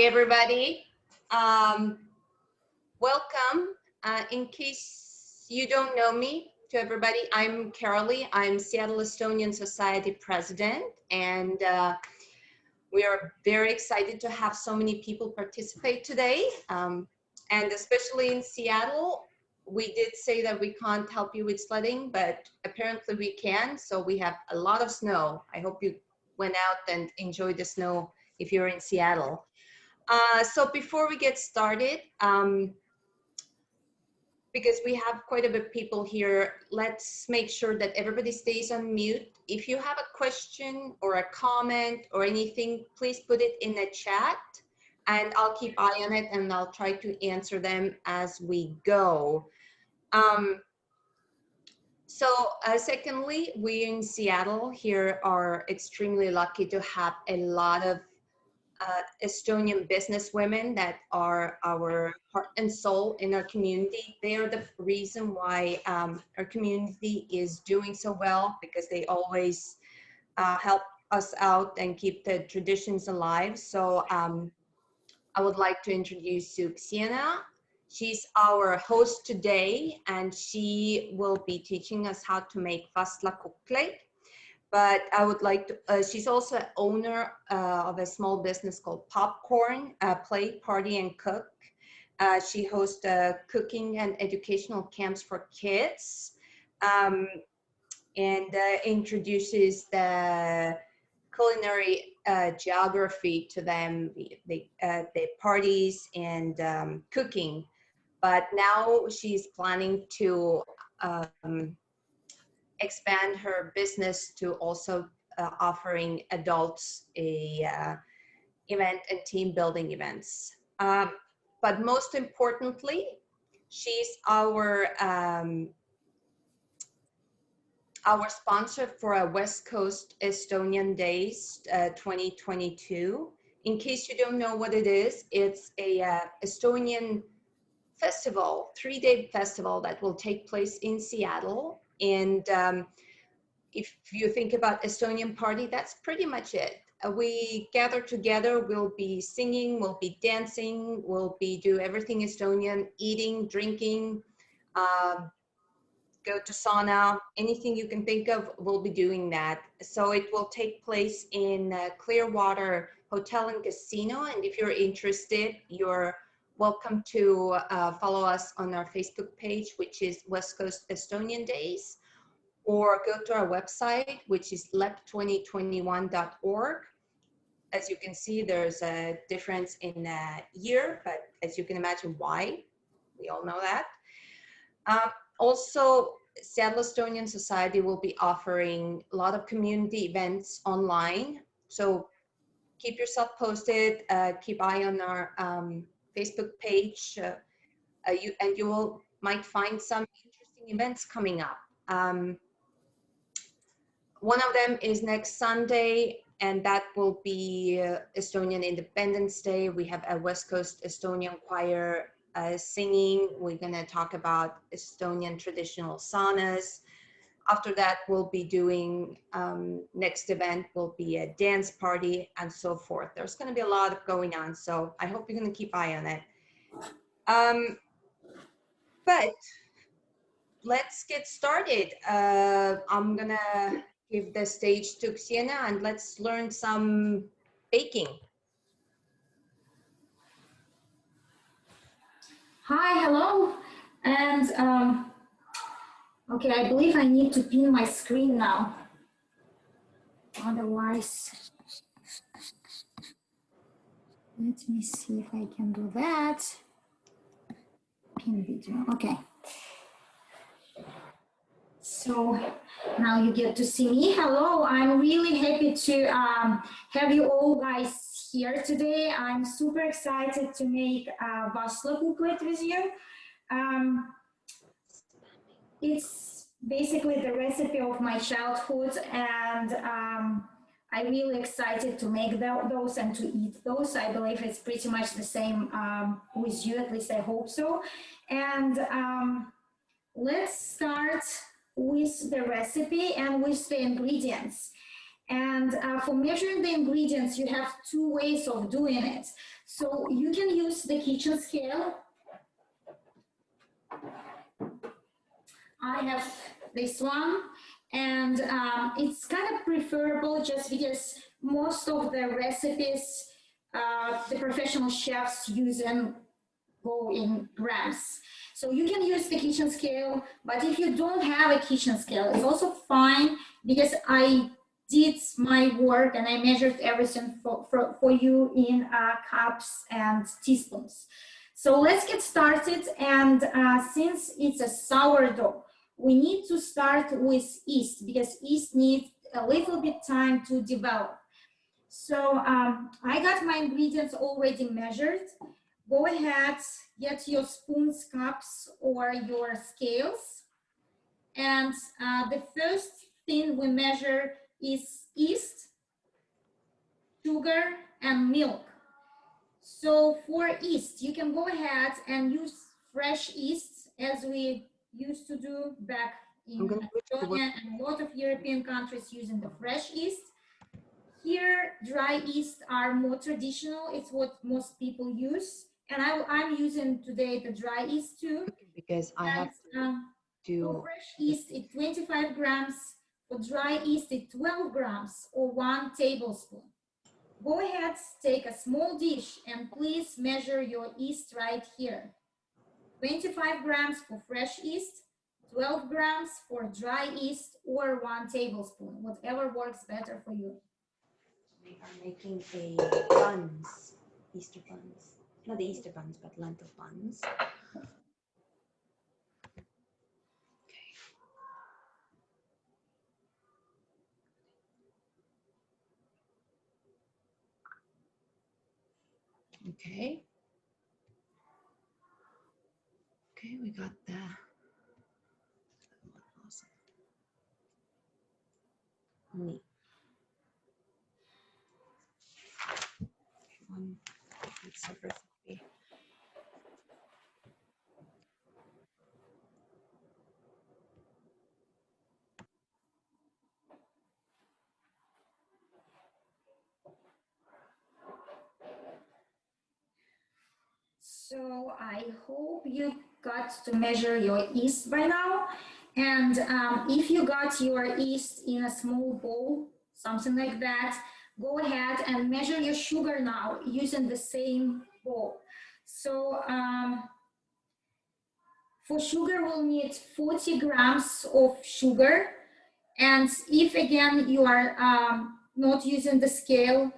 everybody. Um, Welcome. In case you don't know me, to everybody, I'm Carolee. I'm Seattle Estonian Society President, and we are very excited to have so many people participate today. And especially in Seattle, we did say that we can't help you with sledding, but apparently we can. So we have a lot of snow. I hope you went out and enjoyed the snow if you're in Seattle. So before we get started, because we have quite a bit of people here, let's make sure that everybody stays on mute. If you have a question or a comment or anything, please put it in the chat and I'll keep eye on it and I'll try to answer them as we go. Secondly, we in Seattle here are extremely lucky to have a lot of Estonian businesswomen that are our heart and soul in our community. They are the reason why our community is doing so well, because they always help us out and keep the traditions alive. So I would like to introduce Sienna. She's our host today, and she will be teaching us how to make Vastlakuklite. But I would like to, she's also owner of a small business called Popcorn, Play, Party, and Cook. She hosts cooking and educational camps for kids, and introduces the culinary geography to them, the parties and cooking. But now she's planning to expand her business to also offering adults event and team building events. But most importantly, she's our sponsor for a West Coast Estonian Days 2022. In case you don't know what it is, it's a Estonian festival, 3-day festival that will take place in Seattle. And if you think about Estonian party, that's pretty much it. We gather together, we'll be singing, we'll be dancing, we'll be do everything Estonian, eating, drinking, go to sauna, anything you can think of, we'll be doing that. So it will take place in Clearwater Hotel and Casino. And if you're interested, you're welcome to follow us on our Facebook page, which is West Coast Estonian Days, or go to our website, which is lep2021.org. As you can see, there's a difference in year, but as you can imagine why, we all know that. Also, Seattle Estonian Society will be offering a lot of community events online. So keep yourself posted, keep eye on our Facebook page, you might find some interesting events coming up. One of them is next Sunday, and that will be Estonian Independence Day. We have a West Coast Estonian choir singing. We're gonna talk about Estonian traditional saunas. After that, we'll be doing, next event will be a dance party and so forth. There's gonna be a lot of going on, so I hope you're gonna keep eye on it. But let's get started. I'm gonna give the stage to Sienna and let's learn some baking. Hi, hello. And okay, I believe I need to pin my screen now. Otherwise, let me see if I can do that. Pin video, okay. So now you get to see me. Hello, I'm really happy to have you all guys here today. I'm super excited to make Vastlakuklite with you. It's basically the recipe of my childhood, and I'm really excited to make those and to eat those. I believe it's pretty much the same with you, at least I hope so. And let's start with the recipe and with the ingredients. And for measuring the ingredients, you have two ways of doing it. So you can use the kitchen scale. I have this one, and it's kind of preferable just because most of the recipes the professional chefs use and go in grams. So you can use the kitchen scale, but if you don't have a kitchen scale, it's also fine because I did my work and I measured everything for you in cups and teaspoons. So let's get started. And since it's a sourdough, we need to start with yeast because yeast needs a little bit time to develop. So I got my ingredients already measured. Go ahead, get your spoons, cups, or your scales. And the first thing we measure is yeast, sugar, and milk. So for yeast, you can go ahead and use fresh yeast as we used to do back in Estonia and a lot of European countries using the fresh yeast. Here, dry yeast are more traditional. It's what most people use. And I'm using today the dry yeast too. Because I have for fresh yeast, it's 25 grams. For dry yeast, it's 12 grams or 1 tablespoon. Go ahead, take a small dish and please measure your yeast right here. 25 grams for fresh yeast, 12 grams for dry yeast, or 1 tablespoon, whatever works better for you. We are making a buns, Easter buns. Not the Easter buns, but lentil buns. Okay. Okay, we got the awesome. Neat. One piece of recipe. So I hope you got to measure your yeast by now. And if you got your yeast in a small bowl, something like that, go ahead and measure your sugar now using the same bowl. So for sugar, we'll need 40 grams of sugar. And if again you are not using the scale,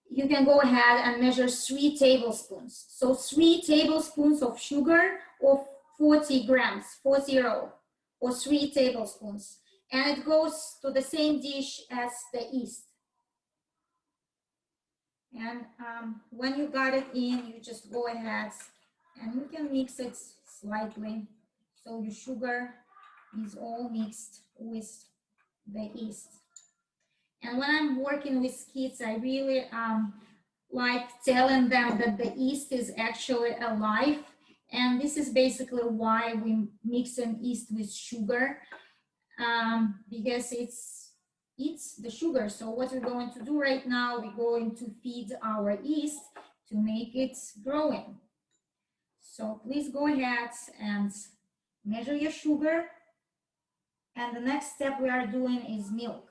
you can go ahead and measure 3 tablespoons. So 3 tablespoons of sugar of 40 grams, 40, or 3 tablespoons. And it goes to the same dish as the yeast. And when you got it in, you just go ahead and you can mix it slightly. So your sugar is all mixed with the yeast. And when I'm working with kids, I really like telling them that the yeast is actually alive. And this is basically why we mix in yeast with sugar, because it's the sugar. So what we're going to do right now, we're going to feed our yeast to make it growing. So please go ahead and measure your sugar. And the next step we are doing is milk.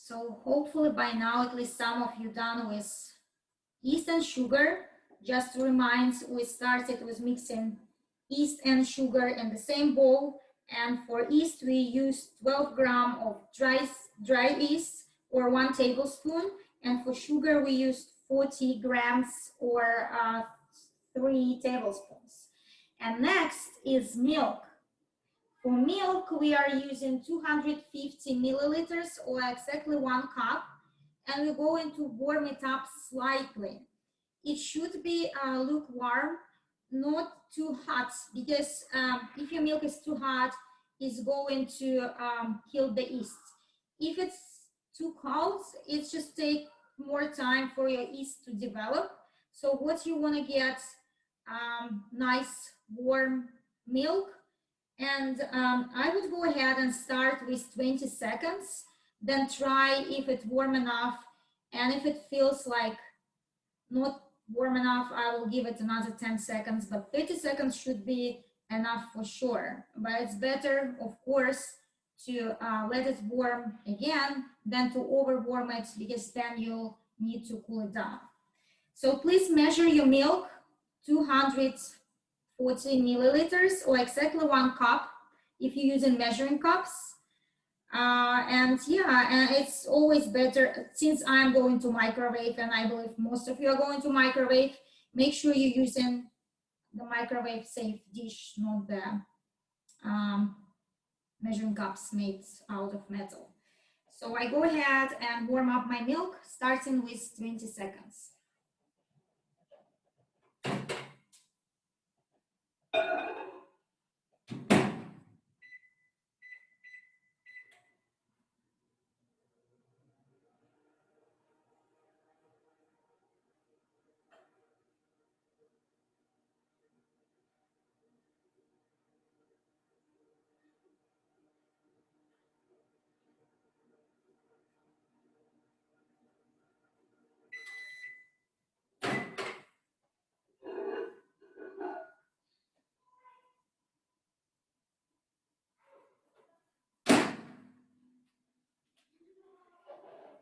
So hopefully by now, at least some of you done with yeast and sugar. Just to remind, we started with mixing yeast and sugar in the same bowl. And for yeast, we used 12 grams of dry yeast or 1 tablespoon. And for sugar, we used 40 grams or 3 tablespoons. And next is milk. For milk, we are using 250 milliliters or exactly 1 cup, and we're going to warm it up slightly. It should be lukewarm, not too hot, because if your milk is too hot, it's going to kill the yeast. If it's too cold, it just takes more time for your yeast to develop. So what you want to get, nice warm milk. And I would go ahead and start with 20 seconds, then try if it's warm enough. And if it feels like not warm enough, I will give it another 10 seconds, but 30 seconds should be enough for sure. But it's better, of course, to let it warm again than to overwarm it, because then you'll need to cool it down. So please measure your milk, 240 milliliters or exactly 1 cup if you're using measuring cups. And yeah, and it's always better, since I'm going to microwave, and I believe most of you are going to microwave, make sure you're using the microwave safe dish, not the measuring cups made out of metal. So I go ahead and warm up my milk, starting with 20 seconds.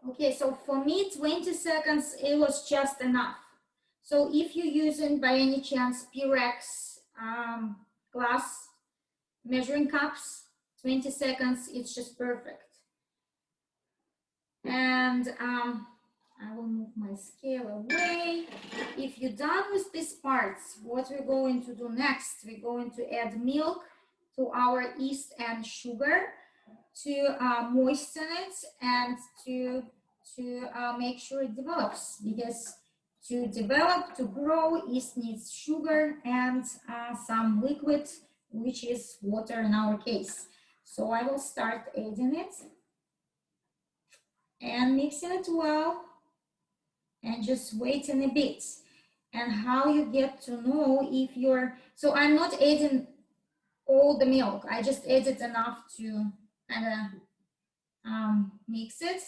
Okay, so for me, 20 seconds, it was just enough. So if you're using, by any chance, Pyrex glass measuring cups, 20 seconds, it's just perfect. And I will move my scale away. If you're done with these parts, what we're going to do next, we're going to add milk to our yeast and sugar to moisten it and to make sure it develops, because to develop, to grow, yeast needs sugar and some liquid, which is water in our case. So I will start adding it and mixing it well and just waiting a bit. And how you get to know if you're, so I'm not adding all the milk, I just added enough to kind of mix it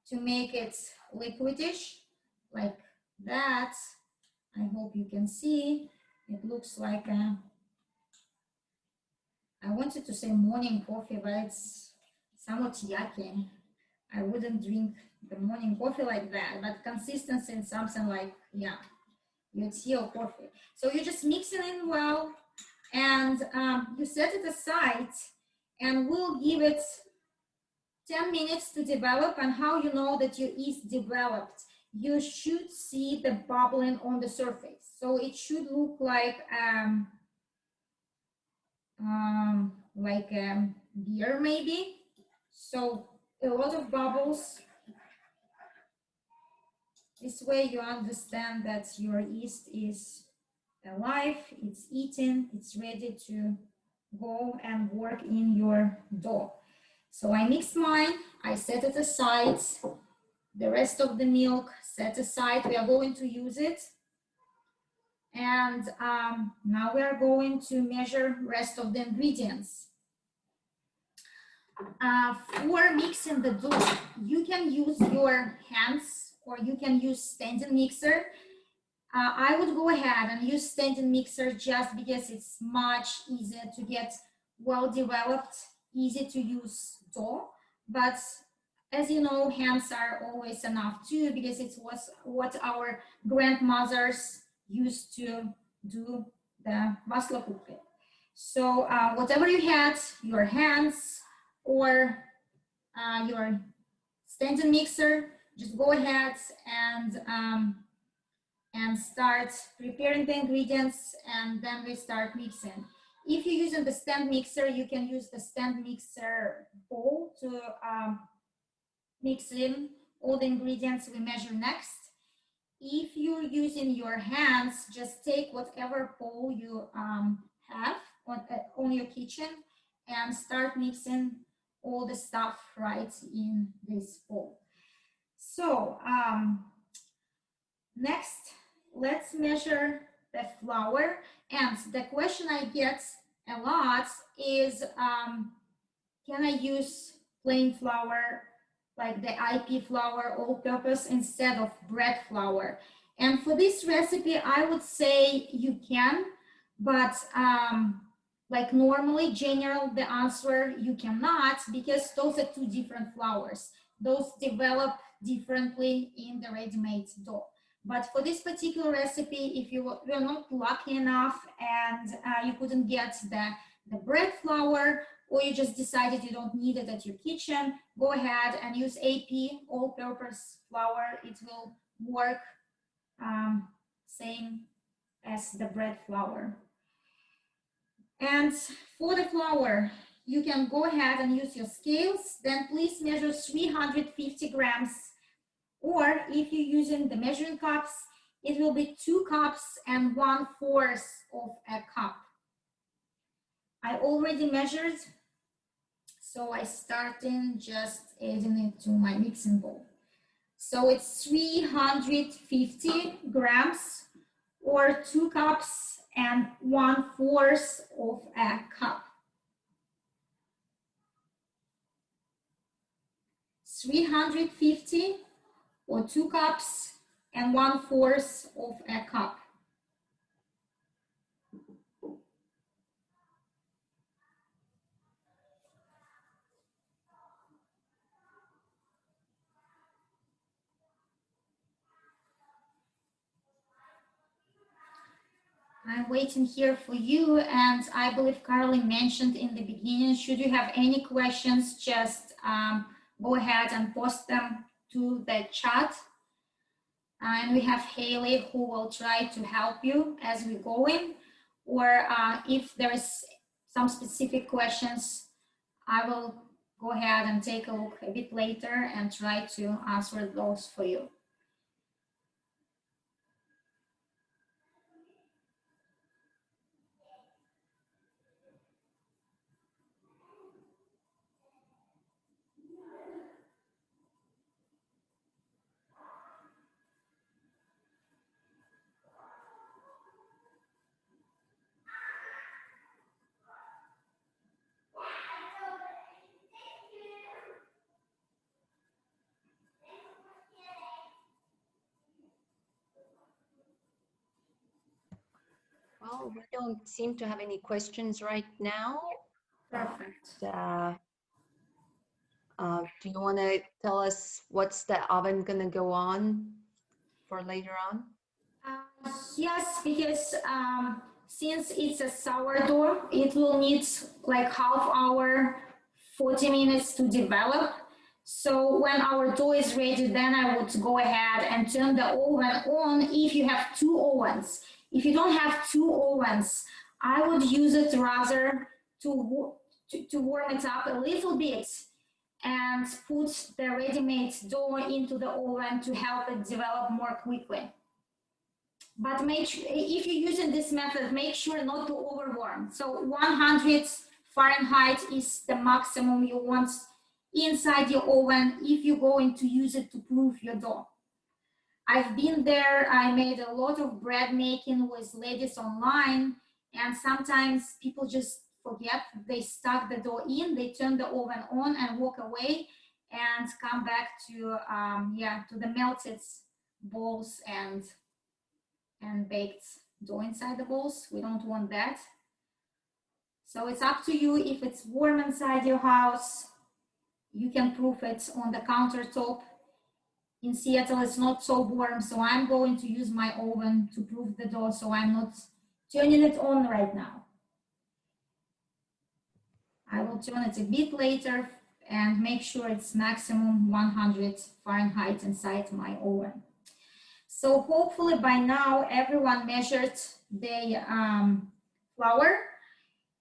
to make it liquidish like that. I hope you can see. It looks like a, I wanted to say morning coffee, but it's somewhat yucky. I wouldn't drink the morning coffee like that, but consistency in something like, yeah, your tea or coffee. So you just mix it in well, and you set it aside, and we'll give it 10 minutes to develop. And how you know that your yeast developed? You should see the bubbling on the surface. So it should look like beer maybe. So a lot of bubbles. This way you understand that your yeast is alive, it's eating, it's ready to go and work in your dough. So I mixed mine, I set it aside. The rest of the milk set aside, we are going to use it. And now we are going to measure rest of the ingredients. For mixing the dough, you can use your hands or you can use standing mixer. I would go ahead and use standing mixer just because it's much easier to get well developed, easy to use dough. But as you know, hands are always enough too, because it was what our grandmothers used to do the Vastlakuklite. So whatever you had, your hands or your standing mixer, just go ahead and and start preparing the ingredients, and then we start mixing. If you're using the stand mixer, you can use the stand mixer bowl to mix in all the ingredients we measure next. If you're using your hands, just take whatever bowl you have on your kitchen and start mixing all the stuff right in this bowl. So next, let's measure the flour. And the question I get a lot is, can I use plain flour, like the IP flour, all-purpose, instead of bread flour? And for this recipe, I would say you can, but like normally, general, the answer you cannot, because those are two different flours. Those develop differently in the ready-made dough. But for this particular recipe, if you were not lucky enough and you couldn't get the bread flour, or you just decided you don't need it at your kitchen, go ahead and use AP, all-purpose flour. It will work same as the bread flour. And for the flour, you can go ahead and use your scales. Then please measure 350 grams. Or if you're using the measuring cups, it will be 2 cups and 1/4 of a cup. I already measured, so I starting just adding it to my mixing bowl. So it's 350 grams or 2 cups and 1/4 of a cup. 350 or 2 cups and 1/4 of a cup. I'm waiting here for you, and I believe Carly mentioned in the beginning, should you have any questions, just go ahead and post them to the chat. And we have Haley who will try to help you as we go in, or if there is some specific questions, I will go ahead and take a look a bit later and try to answer those for you. Well, we don't seem to have any questions right now. Perfect. Do you want to tell us what's the oven going to go on for later on? Yes, because since it's a sourdough, it will need like half hour, 40 minutes to develop. So when our dough is ready, then I would go ahead and turn the oven on if you have 2 ovens. If you don't have 2 ovens, I would use it rather to warm it up a little bit and put the ready-made dough into the oven to help it develop more quickly. But make sure, if you're using this method, make sure not to overwarm. So 100 Fahrenheit is the maximum you want inside your oven if you're going to use it to proof your dough. I've been there. I made a lot of bread making with ladies online, and sometimes people just forget. They stuck the dough in, they turn the oven on and walk away and come back to the melted balls and baked dough inside the balls. We don't want that. So it's up to you. If it's warm inside your house, you can proof it on the countertop. In Seattle, it's not so warm, so I'm going to use my oven to proof the dough, so I'm not turning it on right now. I will turn it a bit later and make sure it's maximum 100 Fahrenheit inside my oven. So hopefully by now everyone measured the flour.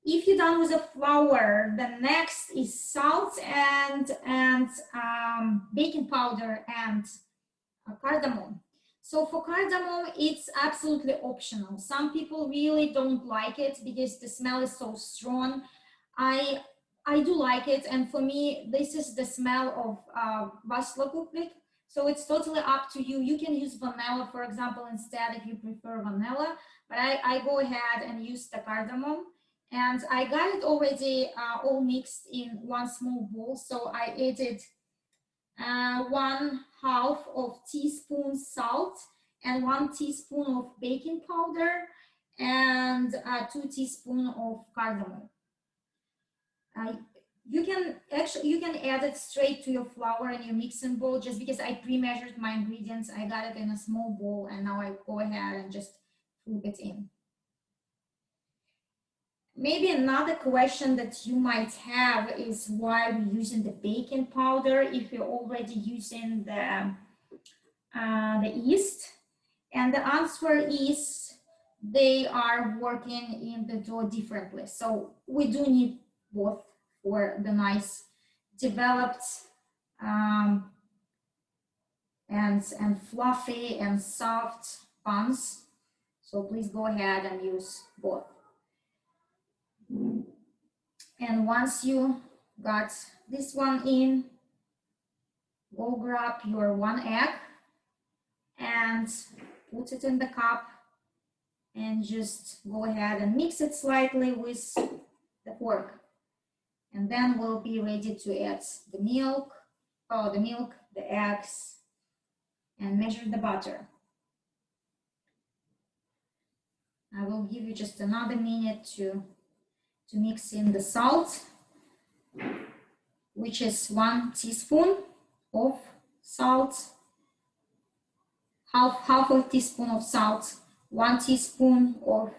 If you're done with the flour, the next is salt and baking powder and cardamom. So for cardamom, it's absolutely optional. Some people really don't like it because the smell is so strong. I do like it, and for me, this is the smell of Vastlakuklite. So it's totally up to you. You can use vanilla, for example, instead if you prefer vanilla, but I go ahead and use the cardamom. And I got it already all mixed in one small bowl. So I added 1/2 of teaspoon salt and 1 teaspoon of baking powder and 2 teaspoon of cardamom. You can add it straight to your flour in your mixing bowl. Just because I pre-measured my ingredients, I got it in a small bowl, and now I go ahead and just flip it in. Maybe another question that you might have is why we're using the baking powder if you're already using the yeast. And the answer is they are working in the dough differently. So we do need both for the nice developed and fluffy and soft buns. So please go ahead and use both. And once you got this one in, go grab your 1 egg and put it in the cup and just go ahead and mix it slightly with the fork. And then we'll be ready to add the milk, the eggs, and measure the butter. I will give you just another minute to mix in the salt, which is 1 teaspoon of salt, half a teaspoon of salt, 1 teaspoon of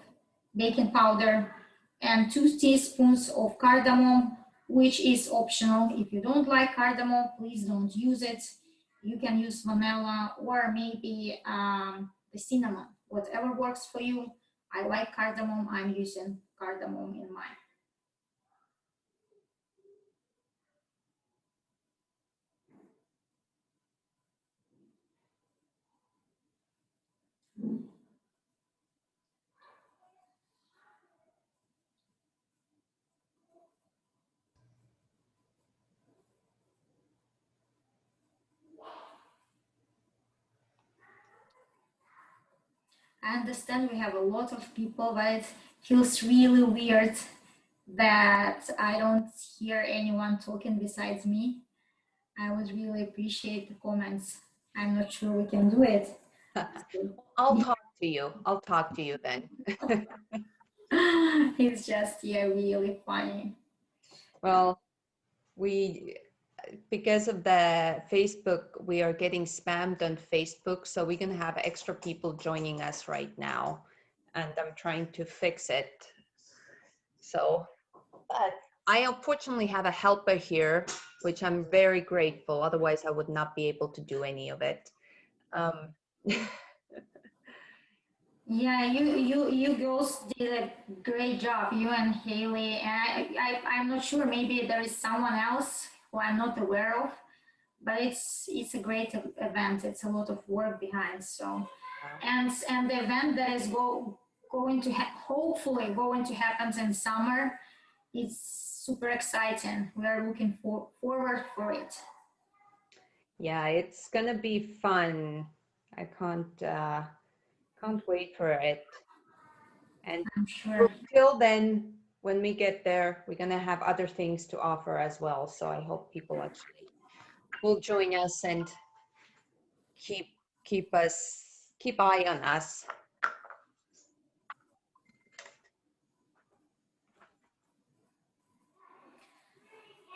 baking powder, and 2 teaspoons of cardamom, which is optional. If you don't like cardamom, please don't use it. You can use vanilla or maybe the cinnamon, whatever works for you. I like cardamom, I'm using cardamom in mine. I understand we have a lot of people, but it feels really weird that I don't hear anyone talking besides me. I would really appreciate the comments. I'm not sure we can do it. I'll talk to you. I'll talk to you then. It's just, yeah, really funny. Well, because of the Facebook, we are getting spammed on Facebook, so we're gonna have extra people joining us right now, and I'm trying to fix it. So, but I unfortunately have a helper here, which I'm very grateful. Otherwise, I would not be able to do any of it. Yeah, you girls did a great job, you and Haley. And I'm not sure, maybe there is someone else who I'm not aware of, but it's a great event. It's a lot of work behind. So, and the event that is going to hopefully going to happen in summer, it's super exciting. We are looking forward for it. Yeah, it's gonna be fun. I can't wait for it. And I'm sure. till then, when we get there, we're gonna have other things to offer as well. So I hope people actually will join us and keep eye on us.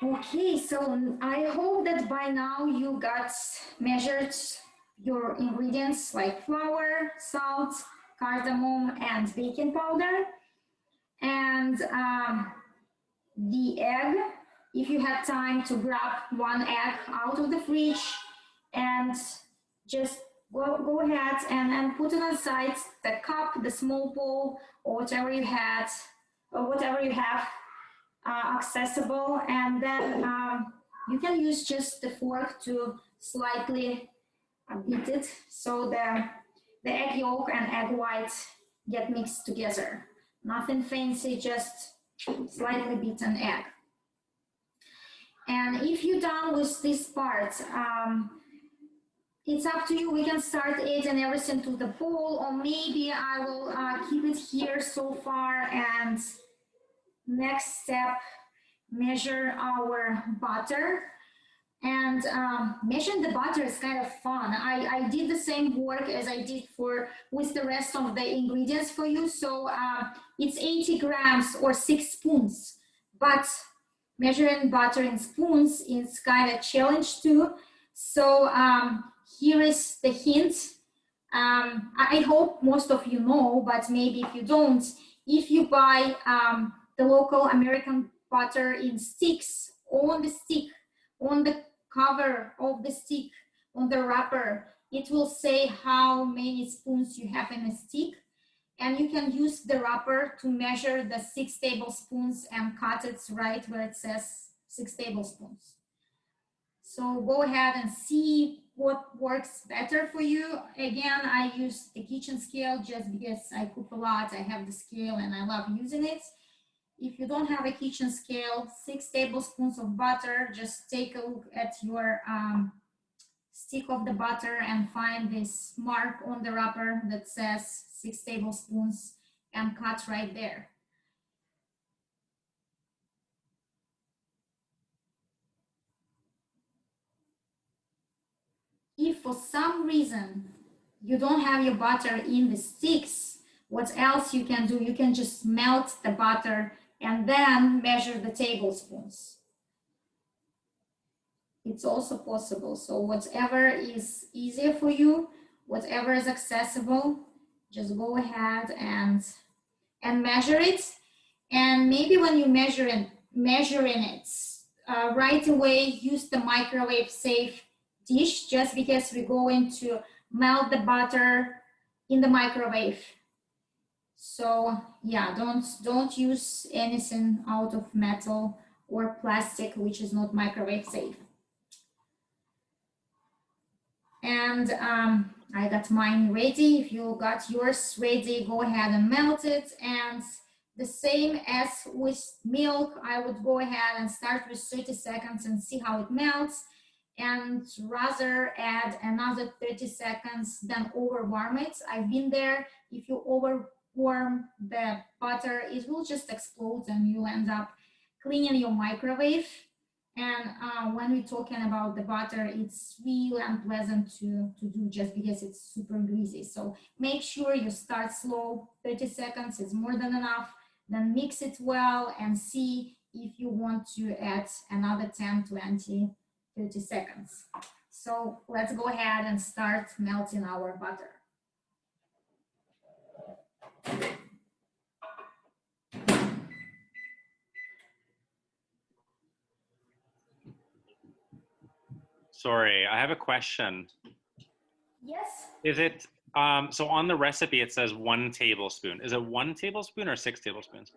Okay, so I hope that by now you got measured your ingredients like flour, salt, cardamom, and baking powder. And the egg, if you had time to grab 1 egg out of the fridge and just go ahead and put it aside, the cup, the small bowl, or whatever you had, or whatever you have accessible, and then you can use just the fork to slightly beat it so the egg yolk and egg white get mixed together. Nothing fancy, just slightly beaten egg. And if you're done with this part, it's up to you. We can start adding everything to the bowl, or maybe I will keep it here so far. And next step, measure our butter. And measuring the butter is kind of fun. I did the same work as I did with the rest of the ingredients for you. So it's 80 grams or 6 spoons. But measuring butter in spoons is kind of challenge too. So here is the hint. I hope most of you know, but maybe if you don't, if you buy the local American butter in sticks, on the stick, on the cover of the stick, on the wrapper, it will say how many spoons you have in a stick. And you can use the wrapper to measure the 6 tablespoons and cut it right where it says 6 tablespoons. So go ahead and see what works better for you. Again, I use the kitchen scale just because I cook a lot. I have the scale and I love using it. If you don't have a kitchen scale, 6 tablespoons of butter, just take a look at your stick of the butter and find this mark on the wrapper that says 6 tablespoons and cut right there. If for some reason you don't have your butter in the sticks, what else you can do? You can just melt the butter and then measure the tablespoons. It's also possible. So whatever is easier for you, whatever is accessible, just go ahead and measure it. And maybe when you measuring it right away, use the microwave safe dish, just because we're going to melt the butter in the microwave. So yeah, don't use anything out of metal or plastic which is not microwave safe. And I got mine ready. If you got yours ready, go ahead and melt it. And the same as with milk, I would go ahead and start with 30 seconds and see how it melts, and rather add another 30 seconds than overwarm it. I've been there. If you overwarm the butter, it will just explode and you'll end up cleaning your microwave. And when we're talking about the butter, it's really unpleasant to do just because it's super greasy. So make sure you start slow. 30 seconds is more than enough. Then mix it well and see if you want to add another 10, 20, 30 seconds. So let's go ahead and start melting our butter. Sorry, I have a question. Yes. Is it, so on the recipe it says 1 tablespoon. Is it 1 tablespoon or 6 tablespoons?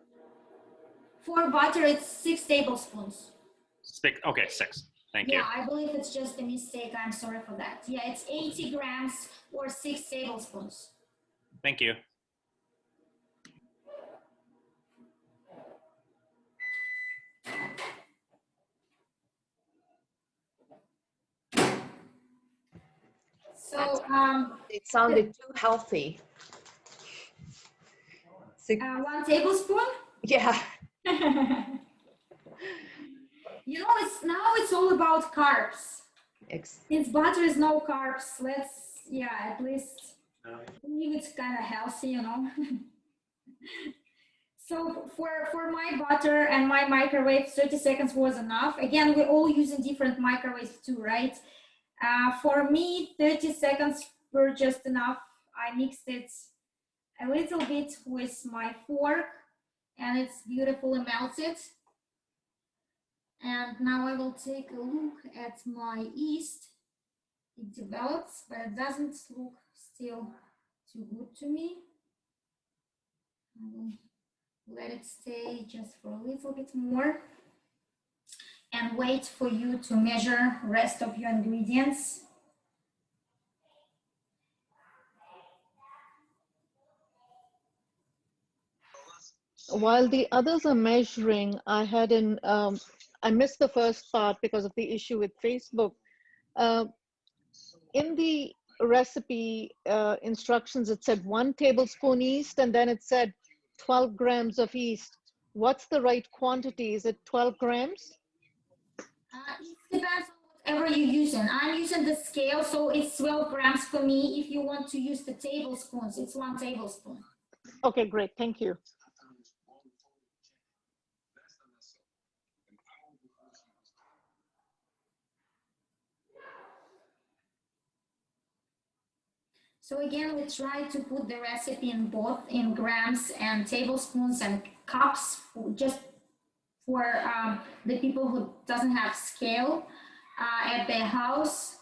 For butter, it's 6 tablespoons. Okay, 6. Thank you. Yeah, I believe it's just a mistake. I'm sorry for that. Yeah, it's 80 grams or 6 tablespoons. Thank you. So It sounded too healthy. 1 tablespoon? Yeah. You know, it's all about carbs. Since butter is no carbs, let's, yeah, at least leave it kind of healthy, you know. So for my butter and my microwave, 30 seconds was enough. Again, we're all using different microwaves too, right? For me, 30 seconds were just enough. I mixed it a little bit with my fork and it's beautifully melted. And now I will take a look at my yeast. it develops, but it doesn't look still too good to me. I will let it stay just for a little bit more and wait for you to measure rest of your ingredients. While the others are measuring, I missed the first part because of the issue with Facebook. Uh, in the recipe instructions, it said 1 tablespoon yeast, and then it said 12 grams of yeast. What's the right quantity? Is it 12 grams? It depends on whatever you're using. I'm using the scale, so it's 12 grams for me. If you want to use the tablespoons, it's 1 tablespoon. Okay, great. Thank you. So again, we try to put the recipe in both in grams and tablespoons and cups, just for the people who doesn't have scale at their house.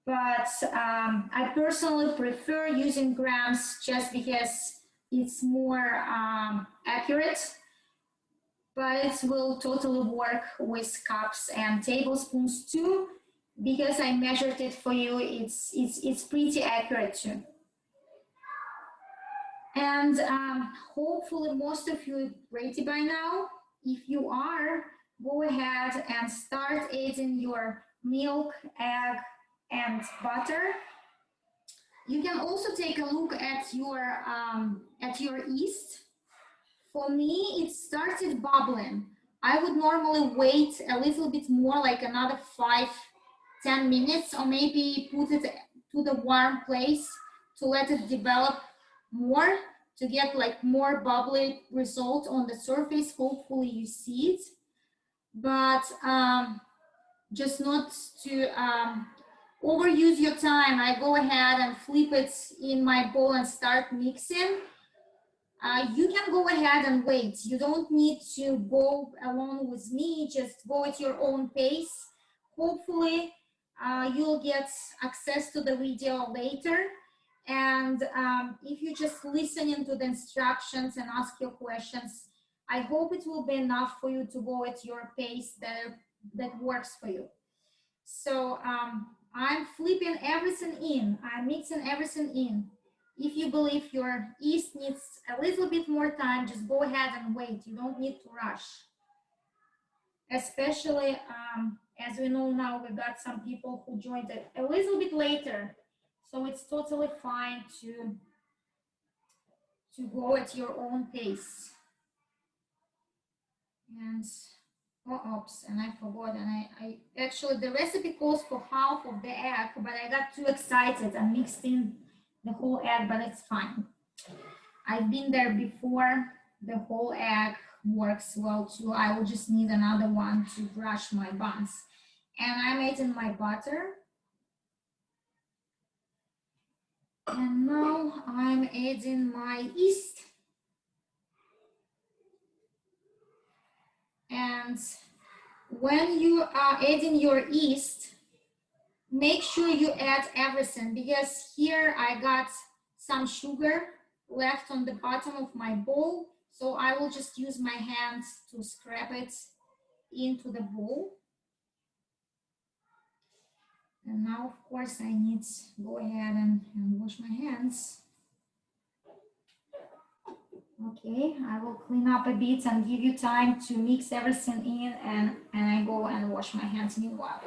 But I personally prefer using grams just because it's more accurate, but it will totally work with cups and tablespoons too, because I measured it for you. It's pretty accurate too. And hopefully most of you are ready by now. If you are, go ahead and start adding your milk, egg, and butter. You can also take a look at your yeast. For me, it started bubbling. I would normally wait a little bit more, like another 5-10 minutes, or maybe put it to the warm place to let it develop more, to get like more bubbly result on the surface. Hopefully you see it, but just not to overuse your time. I go ahead and flip it in my bowl and start mixing. You can go ahead and wait. You don't need to go along with me. Just go at your own pace. Hopefully, you'll get access to the video later. And if you just listening to the instructions and ask your questions, I hope it will be enough for you to go at your pace that works for you. So I'm flipping everything in. I'm mixing everything in. If you believe your yeast needs a little bit more time, just go ahead and wait. You don't need to rush. Especially as we know now, we got some people who joined it a little bit later. So it's totally fine to go at your own pace. And oops, and I forgot, and I actually, the recipe calls for half of the egg, but I got too excited and mixed in the whole egg, but it's fine. I've been there before. The whole egg works well too. I will just need another one to brush my buns. And I'm adding my butter. And now I'm adding my yeast. And when you are adding your yeast, make sure you add everything, because here I got some sugar left on the bottom of my bowl. So I will just use my hands to scrape it into the bowl. And now, of course, I need to go ahead and wash my hands. Okay, I will clean up a bit and give you time to mix everything in, and I go and wash my hands meanwhile.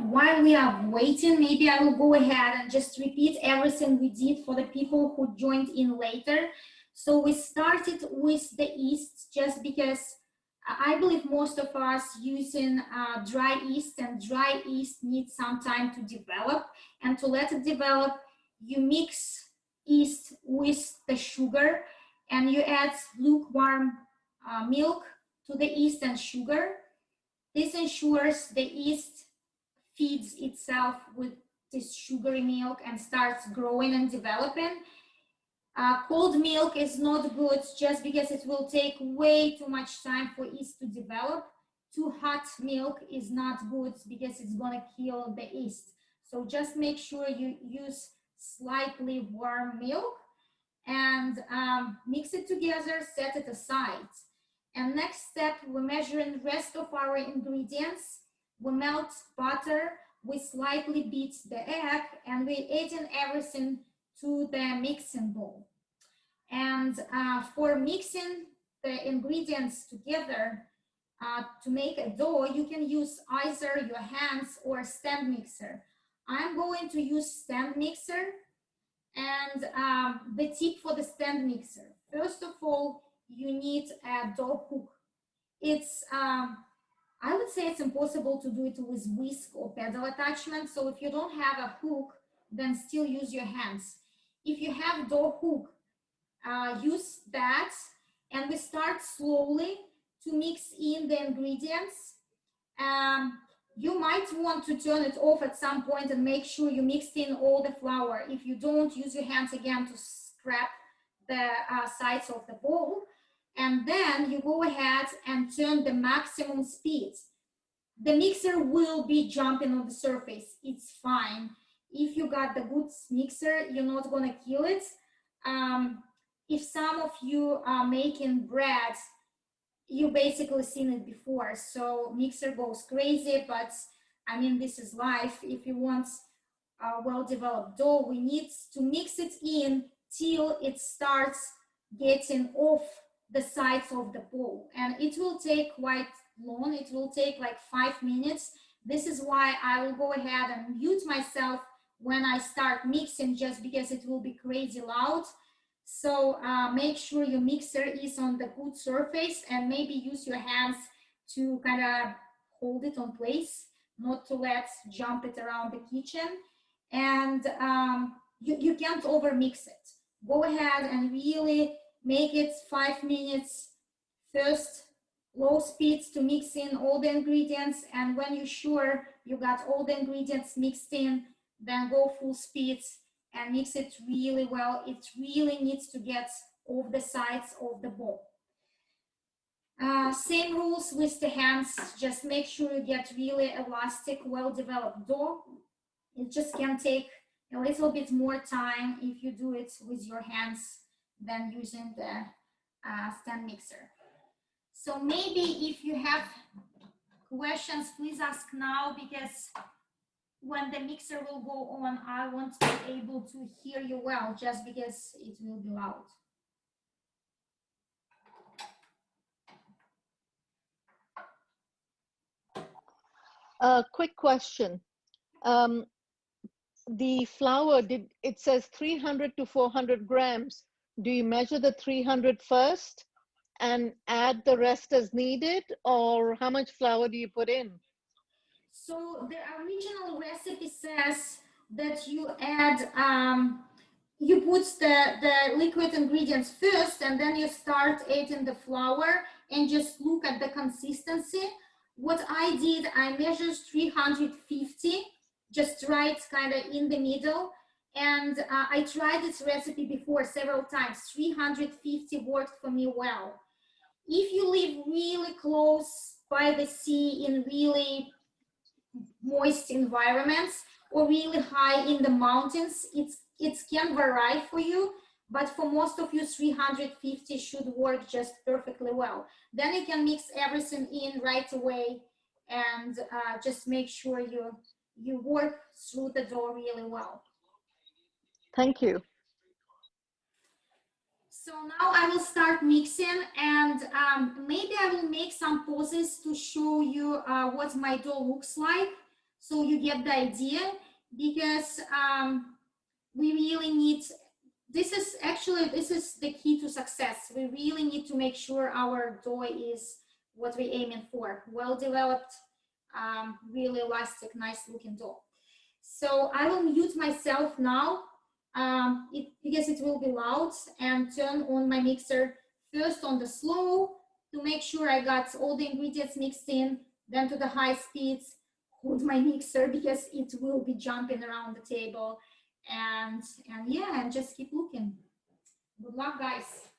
While we are waiting, maybe I will go ahead and just repeat everything we did for the people who joined in later. So we started with the yeast just because I believe most of us using dry yeast, and dry yeast needs some time to develop. And to let it develop, you mix yeast with the sugar, and you add lukewarm milk to the yeast and sugar. This ensures the yeast feeds itself with this sugary milk and starts growing and developing. Cold milk is not good just because it will take way too much time for yeast to develop. Too hot milk is not good because it's gonna kill the yeast. So just make sure you use slightly warm milk and mix it together, set it aside. And next step, we're measuring the rest of our ingredients. We melt butter, we slightly beat the egg, and we're adding everything to the mixing bowl. And for mixing the ingredients together to make a dough, you can use either your hands or stand mixer. I'm going to use stand mixer. And the tip for the stand mixer. First of all, you need a dough hook. It's, I would say it's impossible to do it with whisk or pedal attachment. So if you don't have a hook, then still use your hands. If you have dough hook, use that. And we start slowly to mix in the ingredients. You might want to turn it off at some point and make sure you mixed in all the flour. If you don't, use your hands again to scrape the sides of the bowl. And then you go ahead and turn the maximum speed. The mixer will be jumping on the surface. It's fine. If you got the good mixer, you're not gonna kill it. If some of you are making bread, you basically seen it before, so mixer goes crazy, but I mean, this is life. If you want a well-developed dough, we need to mix it in till it starts getting off the sides of the bowl, and it will take quite long. It will take like 5 minutes. This is why I will go ahead and mute myself when I start mixing, just because it will be crazy loud. So make sure your mixer is on the good surface, and maybe use your hands to kind of hold it on place, not to let jump it around the kitchen. And you can't over mix it. Go ahead and really make it 5 minutes. First, low speeds to mix in all the ingredients, and when you're sure you got all the ingredients mixed in, then go full speeds and mix it really well. It really needs to get off the sides of the bowl. Same rules with the hands. Just make sure you get really elastic, well-developed dough. It just can take a little bit more time if you do it with your hands than using the stand mixer. So maybe if you have questions, please ask now, because when the mixer will go on, I won't be able to hear you well, just because it will be loud. Quick question. The flour, it says 300 to 400 grams. Do you measure the 300 first and add the rest as needed, or how much flour do you put in? So the original recipe says that you add, you put the liquid ingredients first, and then you start adding the flour and just look at the consistency. What I did, I measured 350, just right kind of in the middle. And I tried this recipe before several times. 350 worked for me well. If you live really close by the sea in really moist environments, or really high in the mountains, it can vary for you, but for most of you, 350 should work just perfectly well. Then you can mix everything in right away, and just make sure you work through the dough really well. Thank you. So now I will start mixing, and maybe I will make some pauses to show you what my dough looks like, so you get the idea, because we really need, this is the key to success. We really need to make sure our dough is what we're aiming for. Well-developed, really elastic, nice looking dough. So I will mute myself now, because it will be loud, and turn on my mixer first on the slow to make sure I got all the ingredients mixed in. then to the high speeds, hold my mixer because it will be jumping around the table, and yeah, and just keep looking. Good luck, guys.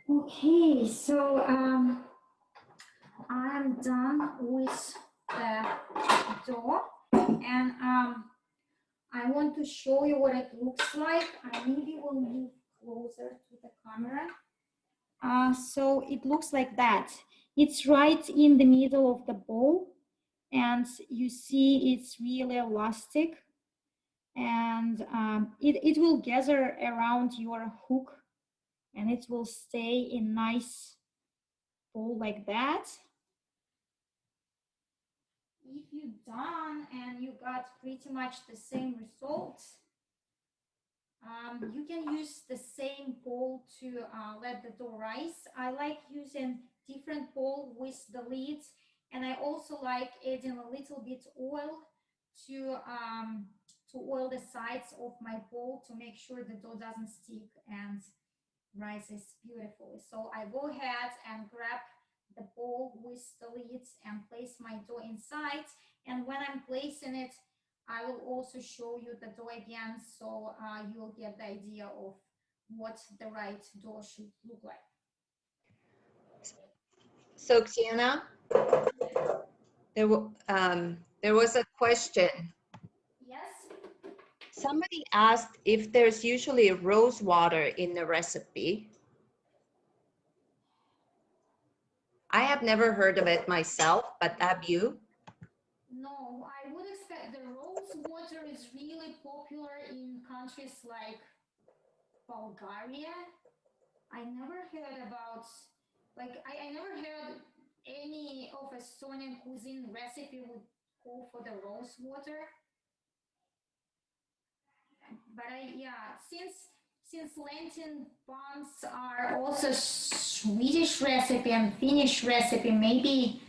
Okay, so I'm done with the dough, and I want to show you what it looks like. I maybe will move closer to the camera. So it looks like that. It's right in the middle of the bowl, and you see it's really elastic, and it will gather around your hook, and it will stay in nice bowl like that. If you're done and you got pretty much the same results, you can use the same bowl to let the dough rise. I like using different bowl with the lids, and I also like adding a little bit oil to oil the sides of my bowl to make sure the dough doesn't stick and rises beautifully. So I go ahead and grab the bowl with the lids and place my dough inside, and when I'm placing it, I will also show you the dough again, so you'll get the idea of what the right dough should look like. So Xiana, there was a question. Yes? Somebody asked if there's usually rose water in the recipe. I have never heard of it myself, but have you? No, I would expect the rose water is really popular in countries like Bulgaria. I never heard about, like, I never heard any of Estonian cuisine recipe would call for the rose water. But yeah, since Lenten buns are also Swedish recipe and Finnish recipe, maybe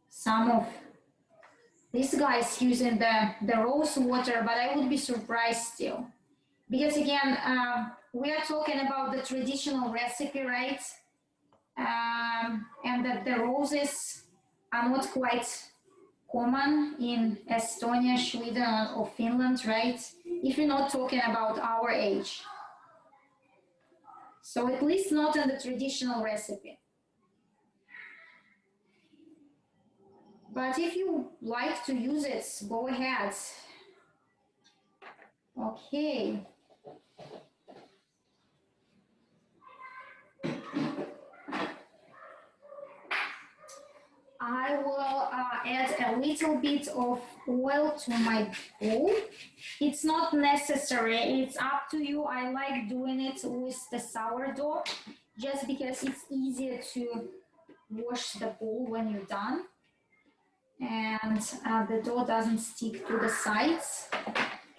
some of these guys using the rose water, but I would be surprised still. Because again, we are talking about the traditional recipe, right? And that the roses are not quite common in Estonia, Sweden, or Finland, right? If you're not talking about our age. So at least not in the traditional recipe. But if you like to use it, go ahead. Okay. I will add a little bit of oil to my bowl. It's not necessary, it's up to you. I like doing it with the sourdough just because it's easier to wash the bowl when you're done. And the dough doesn't stick to the sides.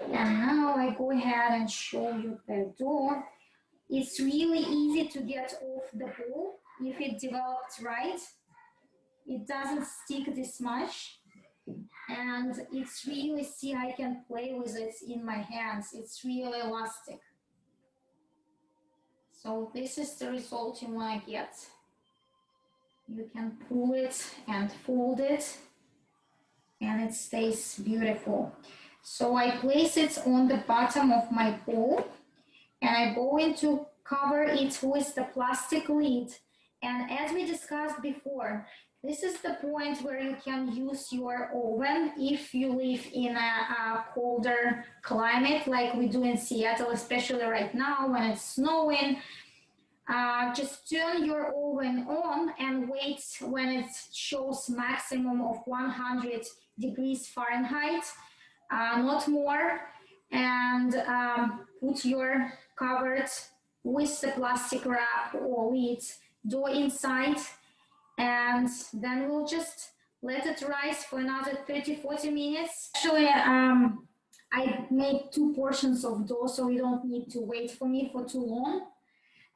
And now I go ahead and show you the dough. It's really easy to get off the bowl if it developed right. It doesn't stick this much, and it's really, see, I can play with it in my hands. It's really elastic. So this is the result you want to get. You can pull it and fold it, and it stays beautiful. So I place it on the bottom of my bowl, and I go in to cover it with the plastic lid. And as we discussed before, this is the point where you can use your oven if you live in a colder climate like we do in Seattle, especially right now when it's snowing. Just turn your oven on and wait when it shows maximum of 100 degrees Fahrenheit, not more, and put your covered with the plastic wrap or lid dough inside, and then we'll just let it rise for another 30-40 minutes. Actually, I made 2 portions of dough, so you don't need to wait for me for too long.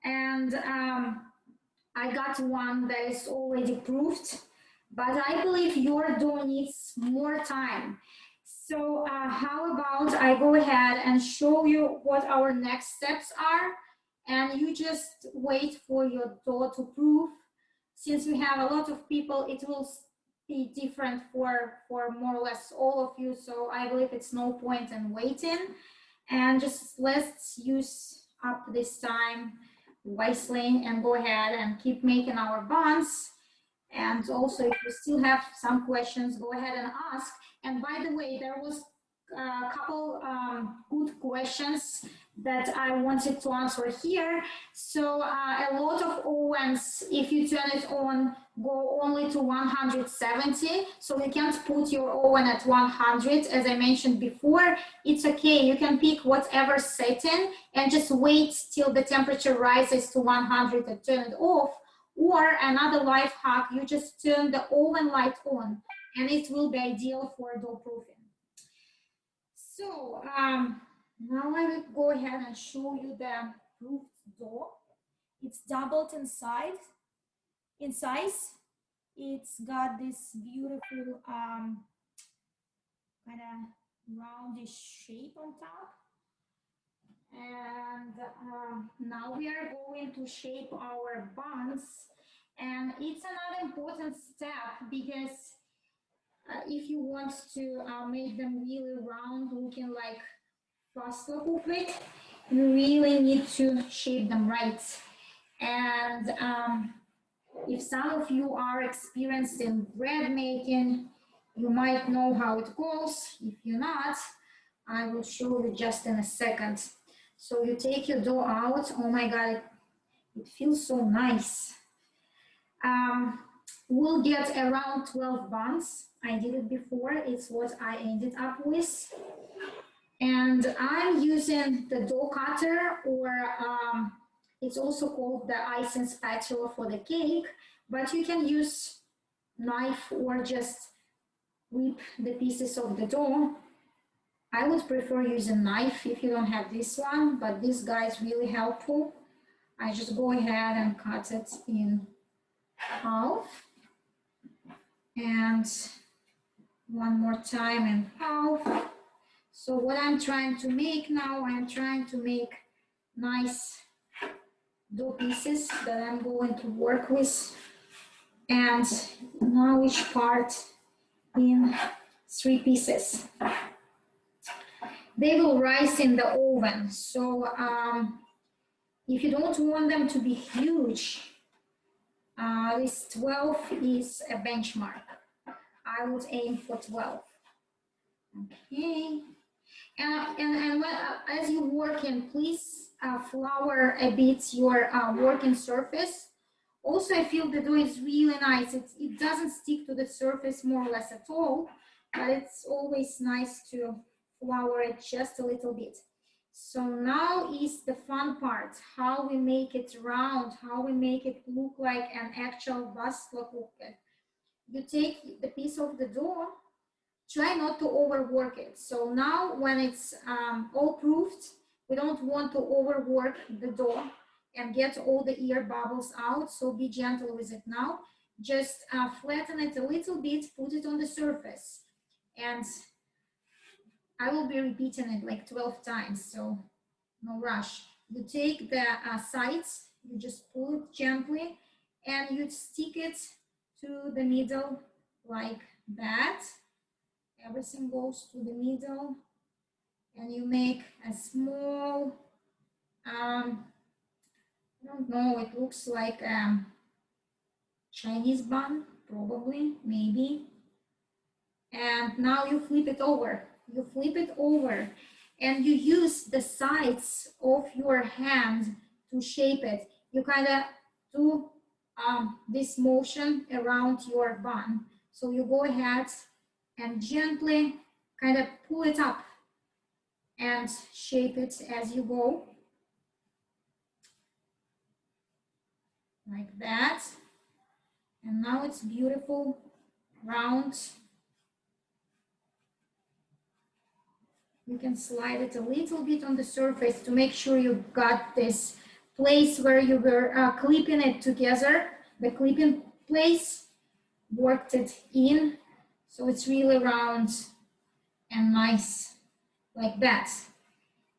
And I got one that is already proofed, but I believe your dough needs more time. So how about I go ahead and show you what our next steps are, and you just wait for your dough to proof. Since we have a lot of people, it will be different for more or less all of you. So I believe it's no point in waiting, and just let's use up this time wisely and go ahead and keep making our buns. And also, if you still have some questions, go ahead and ask. And by the way, there was a couple good questions that I wanted to answer here. So a lot of ovens, if you turn it on, go only to 170. So you can't put your oven at 100. As I mentioned before, it's okay. You can pick whatever setting and just wait till the temperature rises to 100 and turn it off. Or another life hack, you just turn the oven light on and it will be ideal for dough proofing. So now I will go ahead and show you the proofed dough. It's doubled in size. It's got this beautiful kind of roundish shape on top. And now we are going to shape our buns. And it's another important step because if you want to make them really round, looking like Vastlakuklite, you really need to shape them right. And if some of you are experienced in bread making, you might know how it goes. If you're not, I will show you just in a second. So you take your dough out. Oh my God, it feels so nice. We'll get around 12 buns. I did it before. It's what I ended up with. And I'm using the dough cutter, or it's also called the icing spatula for the cake, but you can use knife or just whip the pieces of the dough. I would prefer using knife if you don't have this one, but this guy is really helpful. I just go ahead and cut it in half. And one more time in half. So what I'm trying to make now, I'm trying to make nice dough pieces that I'm going to work with. And now each part in 3 pieces. They will rise in the oven. So if you don't want them to be huge, this 12 is a benchmark. I would aim for 12. Okay. And when, as you work in, please flour a bit your working surface. Also, I feel the dough is really nice. It doesn't stick to the surface more or less at all, but it's always nice to flour it just a little bit. So now is the fun part, how we make it round, how we make it look like an actual vastlakukleid. You take the piece of the dough, try not to overwork it. So now when it's all proofed, we don't want to overwork the dough and get all the air bubbles out. So be gentle with it now. Just flatten it a little bit, put it on the surface. And I will be repeating it like 12 times, so no rush. You take the sides, you just pull it gently, and you stick it to the middle like that. Everything goes to the middle, and you make a small, I don't know, it looks like a Chinese bun, probably, maybe. And now you flip it over. You flip it over, and you use the sides of your hand to shape it. You kind of do this motion around your bun. So you go ahead and gently kind of pull it up and shape it as you go. Like that. And now it's beautiful, round. You can slide it a little bit on the surface to make sure you got this place where you were clipping it together. The clipping place, worked it in. So it's really round and nice, like that.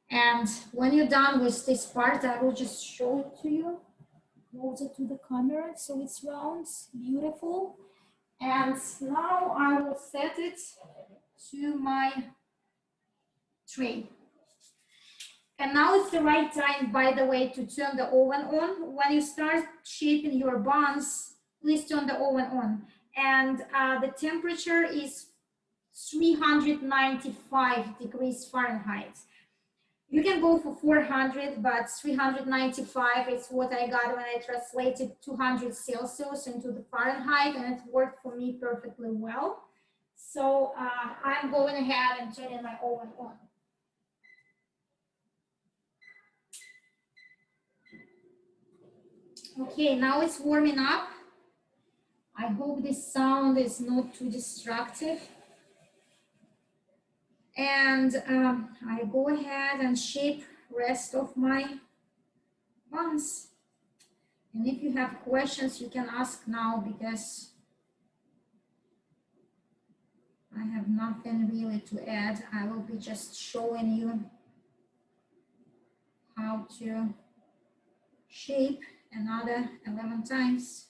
And when you're done with this part, I will just show it to you. Closer to the camera, so it's round, beautiful. And now I will set it to my tray. And now it's the right time, by the way, to turn the oven on. When you start shaping your buns, please turn the oven on. And the temperature is 395 degrees Fahrenheit. You can go for 400, but 395 is what I got when I translated 200 Celsius into the Fahrenheit, and it worked for me perfectly well. So I'm going ahead and turning my oven on. Okay, now it's warming up. I hope this sound is not too destructive. And I go ahead and shape rest of my buns. And if you have questions, you can ask now, because I have nothing really to add. I will be just showing you how to shape another 11 times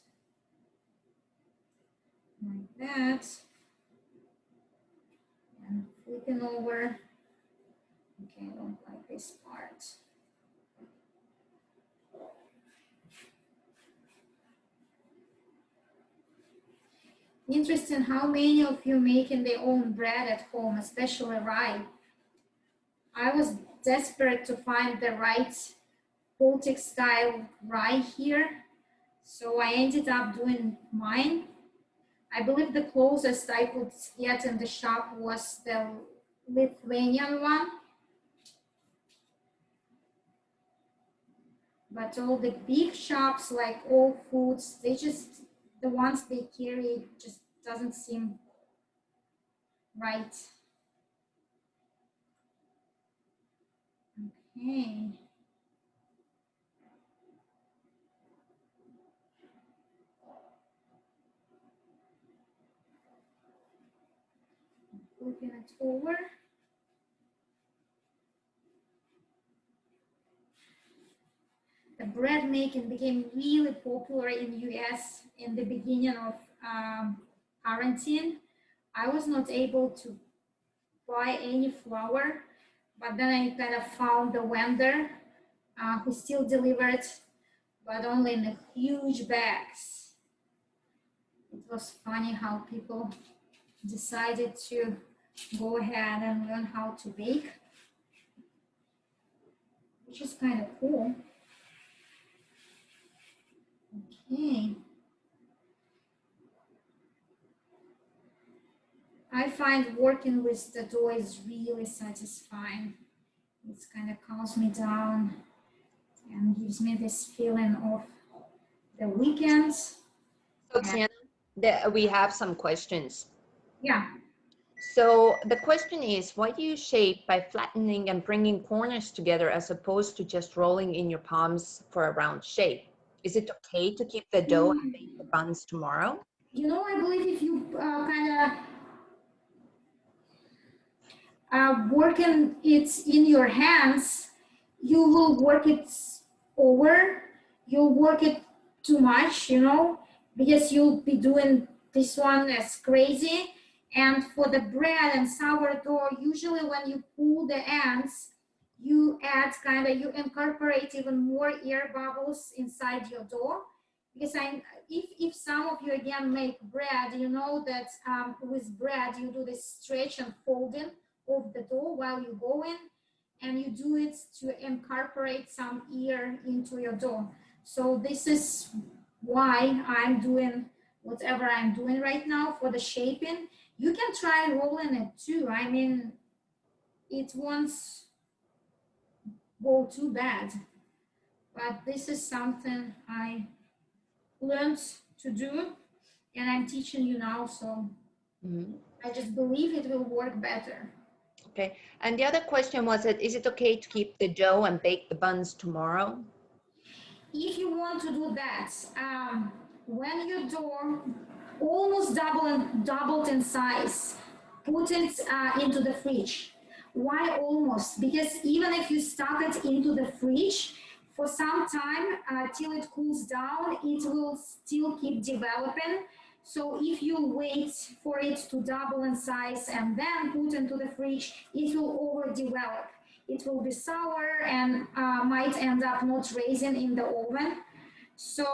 like that. And flipping over. Okay, I don't like this part. Interesting how many of you making their own bread at home, especially rye. I was desperate to find the right Baltic style rye here, so I ended up doing mine. I believe the closest I could get in the shop was the Lithuanian one. But all the big shops like All Foods, they just, the ones they carry just doesn't seem right. Okay. Flipping it over. The bread making became really popular in the US in the beginning of quarantine. I was not able to buy any flour, but then I kind of found the vendor who still delivered, but only in the huge bags. It was funny how people decided to go ahead and learn how to bake, which is kind of cool. Okay. I find working with the dough is really satisfying. It kind of calms me down and gives me this feeling of the weekends. So Tiana, we have some questions. Yeah. So the question is, why do you shape by flattening and bringing corners together as opposed to just rolling in your palms for a round shape? Is it okay to keep the dough and bake the buns tomorrow? You know, I believe if you kind of working it in your hands, you will work it over. You'll work it too much, you know, because you'll be doing this one as crazy. And for the bread and sourdough, usually when you pull the ends, you add you incorporate even more air bubbles inside your dough. Because if some of you again make bread, you know that with bread, you do this stretch and folding of the dough while you go in, and you do it to incorporate some air into your dough. So this is why I'm doing whatever I'm doing right now for the shaping. You can try rolling it too. I mean, it won't go too bad, but this is something I learned to do and I'm teaching you now, so I just believe it will work better. Okay, and the other question was that, is it okay to keep the dough and bake the buns tomorrow? If you want to do that, when your dough almost doubled in size, put it into the fridge. Why almost? Because even if you stuck it into the fridge for some time till it cools down, it will still keep developing. So if you wait for it to double in size and then put into the fridge, it will overdevelop. It will be sour and might end up not raising in the oven. So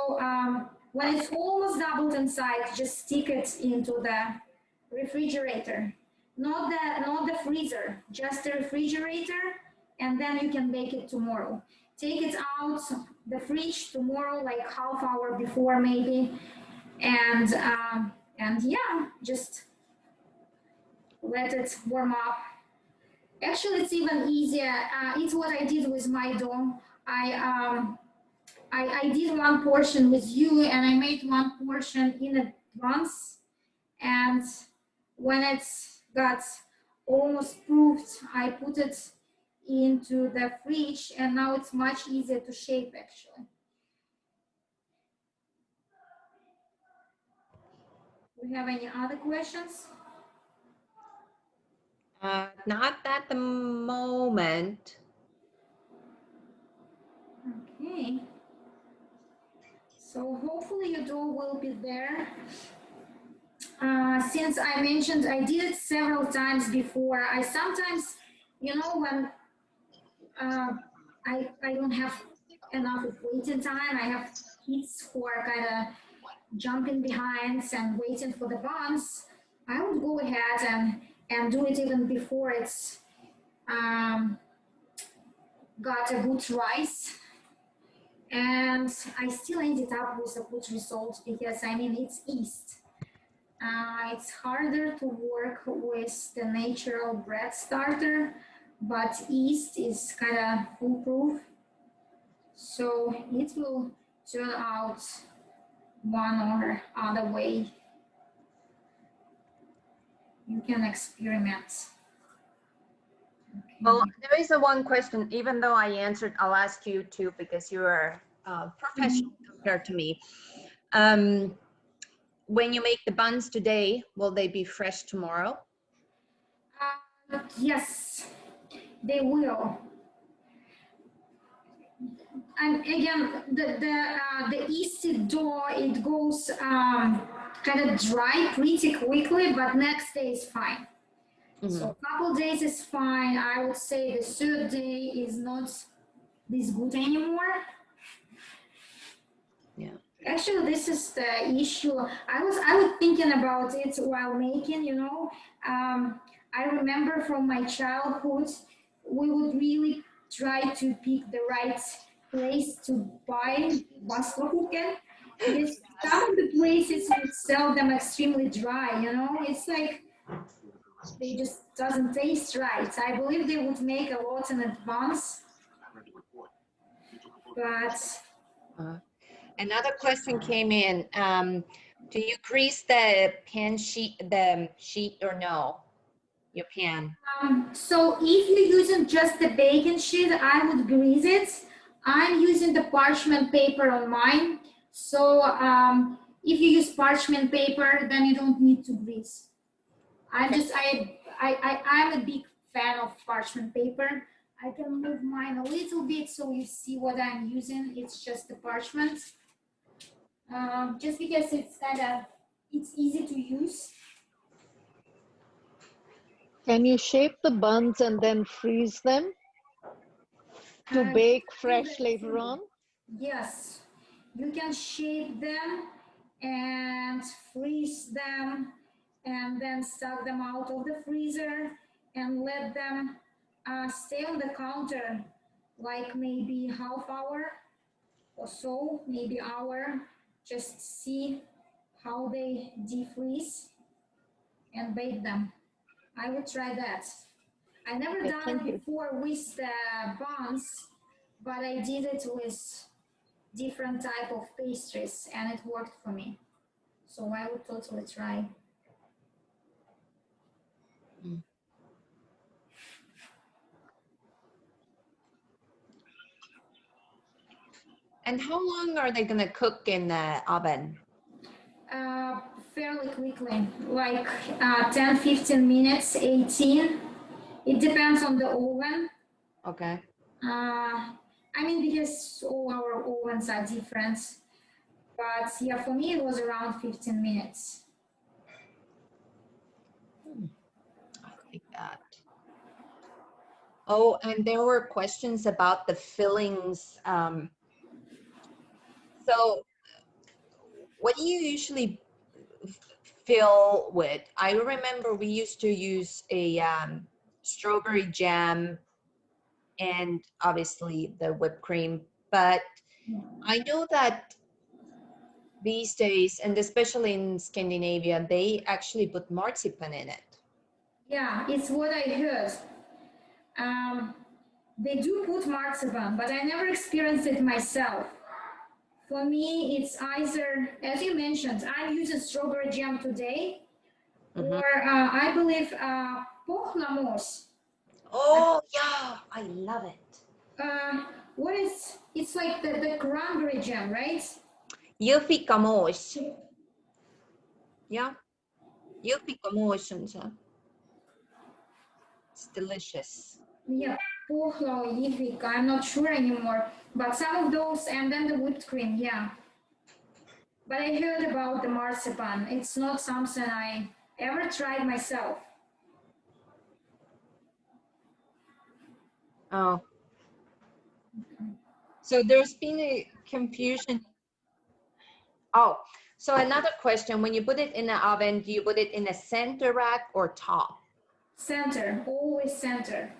when it's almost doubled in size, just stick it into the refrigerator, not the freezer, just the refrigerator, and then you can bake it tomorrow. Take it out the fridge tomorrow, like half hour before maybe, and yeah, just let it warm up. Actually, it's even easier. It's what I did with my dough. I did one portion with you, and I made one portion in advance. And when it's got almost proofed, I put it into the fridge, and now it's much easier to shape actually. Do we have any other questions? Not at the moment. Okay. So hopefully your dough will be there. Since I mentioned I did it several times before, I sometimes, you know, when I don't have enough of waiting time, I have kids who are kind of jumping behind and waiting for the buns, I would go ahead and do it even before it's got a good rise. And I still ended up with a good result because, I mean, it's yeast. It's harder to work with the natural bread starter, but yeast is kind of foolproof. So it will turn out one or other way. You can experiment. Okay. Well, there is a one question, even though I answered, I'll ask you too, because you are professional compared to me. When you make the buns today, will they be fresh tomorrow? Yes, they will. And again, the yeasty dough, it goes kind of dry pretty quickly, but next day is fine. So a couple days is fine. I would say the third day is not this good anymore. Yeah. Actually, this is the issue. I was thinking about it while making, you know. I remember from my childhood, we would really try to pick the right place to buy Vastlakuklite, because some of the places would sell them extremely dry, you know. It's like they just doesn't taste right. I believe they would make a lot in advance, but another question came in. Do you grease the sheet or no? Your pan. So if you're using just the baking sheet, I would grease it. I'm using the parchment paper on mine. So if you use parchment paper, then you don't need to grease. I'm a big fan of parchment paper. I can move mine a little bit so you see what I'm using. It's just the parchment. Just because it's easy to use. Can you shape the buns and then freeze them to bake fresh later on? Yes, you can shape them and freeze them and then suck them out of the freezer and let them stay on the counter like maybe half hour or so, maybe hour. Just see how they defreeze and bake them. I would try that. I never done it before with the buns, but I did it with different type of pastries and it worked for me. So I would totally try. And how long are they going to cook in the oven? Fairly quickly, like 10, 15 minutes, 18. It depends on the oven. Okay. I mean, because all our ovens are different. But yeah, for me, it was around 15 minutes. I like that. Oh, and there were questions about the fillings. So what do you usually fill with? I remember we used to use a strawberry jam and obviously the whipped cream, but I know that these days, and especially in Scandinavia, they actually put marzipan in it. Yeah, it's what I heard. They do put marzipan, but I never experienced it myself. For me, it's either, as you mentioned, I'm using strawberry jam today, or I believe pohlamos. Oh, yeah, I love it. What is, it's like the cranberry jam, right? Jõhvikamos. Yeah, jõhvikamos on see. It's delicious. Yeah, pohlo, jivik, I'm not sure anymore. But some of those, and then the whipped cream, yeah. But I heard about the marzipan. It's not something I ever tried myself. Oh. So there's been a confusion. Oh, so another question, when you put it in the oven, do you put it in the center rack or top? Center, always center.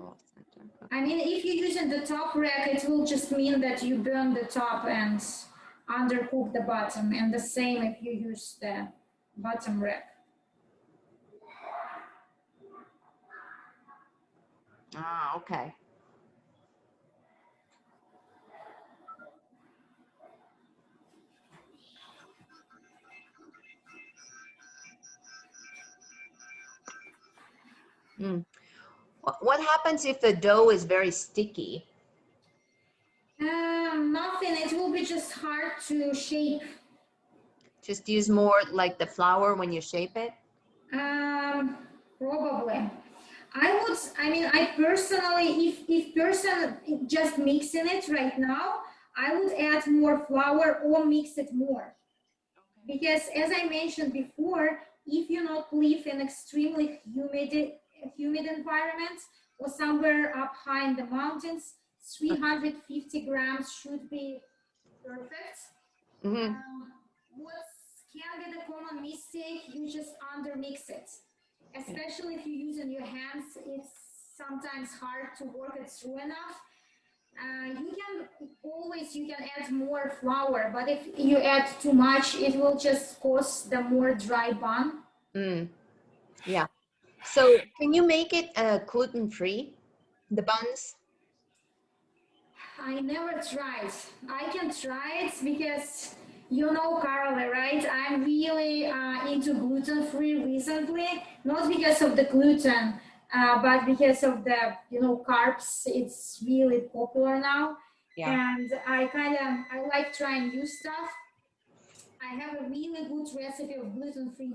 Oh, center. I mean, if you're using the top rack, it will just mean that you burn the top and undercook the bottom, and the same if you use the bottom rack. Ah, okay. Mm. What happens if the dough is very sticky? Nothing, it will be just hard to shape. Just use more like the flour when you shape it? Probably. I personally, if person just mixing it right now, I would add more flour or mix it more. Because as I mentioned before, if you not live in extremely humid environment or somewhere up high in the mountains, 350 grams should be perfect. Mm-hmm. What can be the common mistake, you just undermix it. Especially if you're using your hands, it's sometimes hard to work it through enough. You can add more flour, but if you add too much, it will just cause the more dry bun. Yeah. So can you make it gluten-free, the buns? I never tried. I can try it because you know, Carla, right? I'm really into gluten-free recently, not because of the gluten, but because of the, carbs. It's really popular now. Yeah. And I like trying new stuff. I have a really good recipe of gluten-free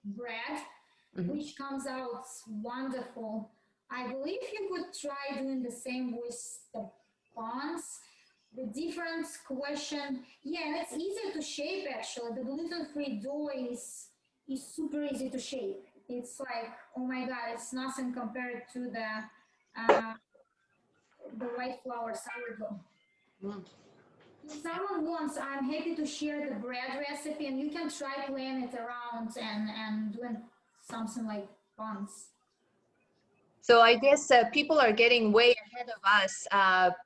bread, which comes out wonderful. I believe you could try doing the same with the buns. The difference question, yeah, it's easier to shape actually. The gluten-free dough is super easy to shape. It's like, oh my God, it's nothing compared to the white flour sourdough. If someone wants, I'm happy to share the bread recipe, and you can try playing it around and doing something like buns. So I guess people are getting way ahead of us,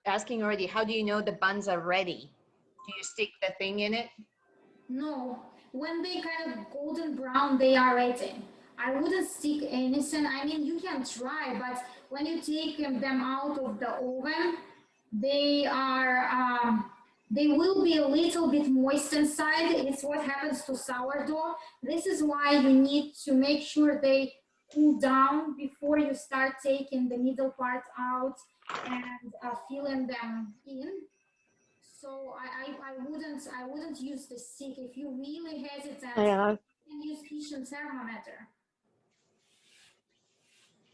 asking already, how do you know the buns are ready? Do you stick the thing in it? No, when they kind of golden brown, they are ready. I wouldn't stick anything. I mean, you can try, but when you take them out of the oven, they will be a little bit moist inside. It's what happens to sourdough. This is why you need to make sure they cool down before you start taking the middle part out and filling them in. So I wouldn't use the stick. If you really hesitant, Yeah. you can use kitchen thermometer.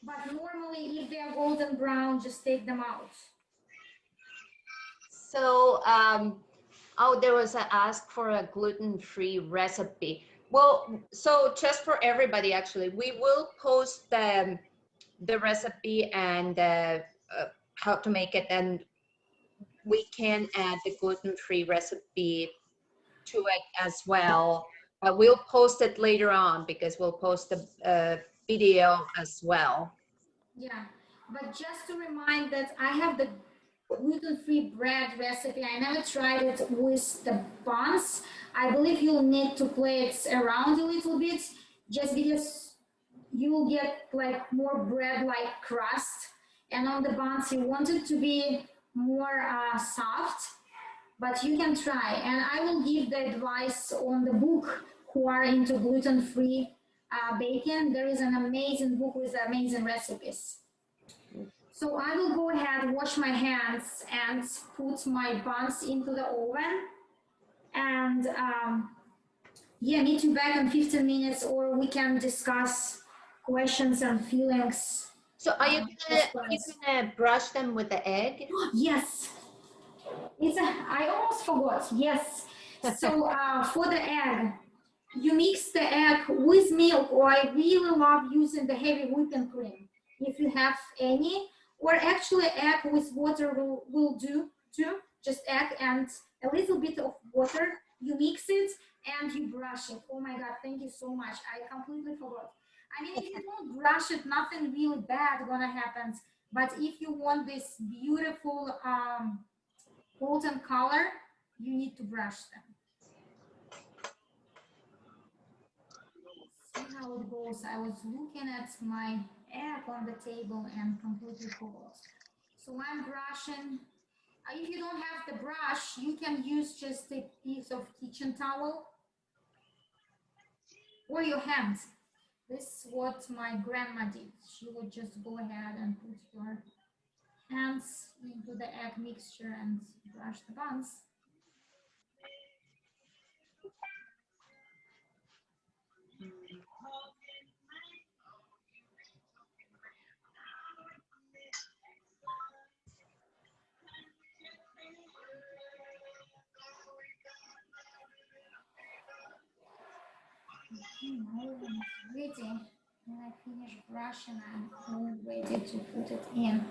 But normally, if they are golden brown, just take them out. So Oh, there was a ask for a gluten-free recipe. Well, so just for everybody, actually, we will post the recipe and how to make it, and we can add the gluten-free recipe to it as well. We'll post it later on because we'll post the video as well. Yeah, but just to remind that I have the gluten-free bread recipe. I never tried it with the buns. I believe you'll need to play it around a little bit just because you'll get like more bread-like crust. And on the buns, you want it to be more soft, but you can try. And I will give the advice on the book who are into gluten-free baking. There is an amazing book with amazing recipes. So I will go ahead, wash my hands, and put my buns into the oven. And yeah, meet you back in 15 minutes, or we can discuss questions and feelings. So are you gonna brush them with the egg? Yes. I almost forgot. Yes. So for the egg, you mix the egg with milk, or I really love using the heavy whipping cream if you have any, or actually egg with water will do too. Just egg and a little bit of water. You mix it and you brush it. Oh my God, thank you so much. I completely forgot. I mean, if you don't brush it, nothing really bad gonna happen. But if you want this beautiful golden color, you need to brush them. See how it goes. I was looking at my egg on the table and completely forgot. So I'm brushing. If you don't have the brush, you can use just a piece of kitchen towel or your hands. This is what my grandma did. She would just go ahead and put your hands into the egg mixture and brush the buns. Now it's ready. When I finish brushing, I'm all ready to put it in.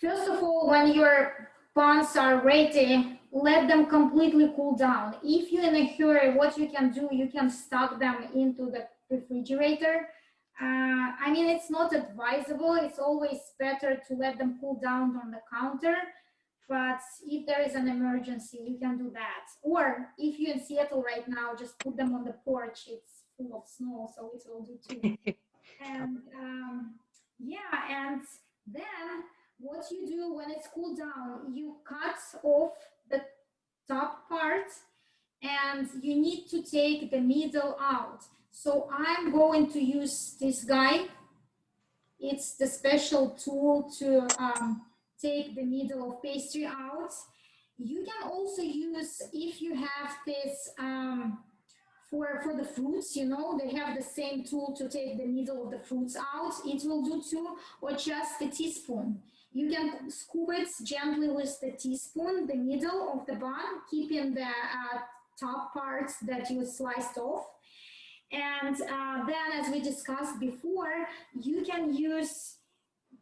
First of all, when your buns are ready, let them completely cool down. If you're in a hurry, what you can do, you can stock them into the refrigerator. I mean, it's not advisable. It's always better to let them cool down on the counter. But if there is an emergency, you can do that. Or if you're in Seattle right now, just put them on the porch. It's full of snow, so it will do too. And yeah, and then what you do when it's cooled down, you cut off the top part and you need to take the middle out. So I'm going to use this guy. It's the special tool to take the middle of pastry out. You can also use, if you have this for the fruits, you know, they have the same tool to take the middle of the fruits out. It will do too, or just a teaspoon. You can scoop it gently with the teaspoon, the middle of the bun, keeping the top parts that you sliced off. And then, as we discussed before, you can use,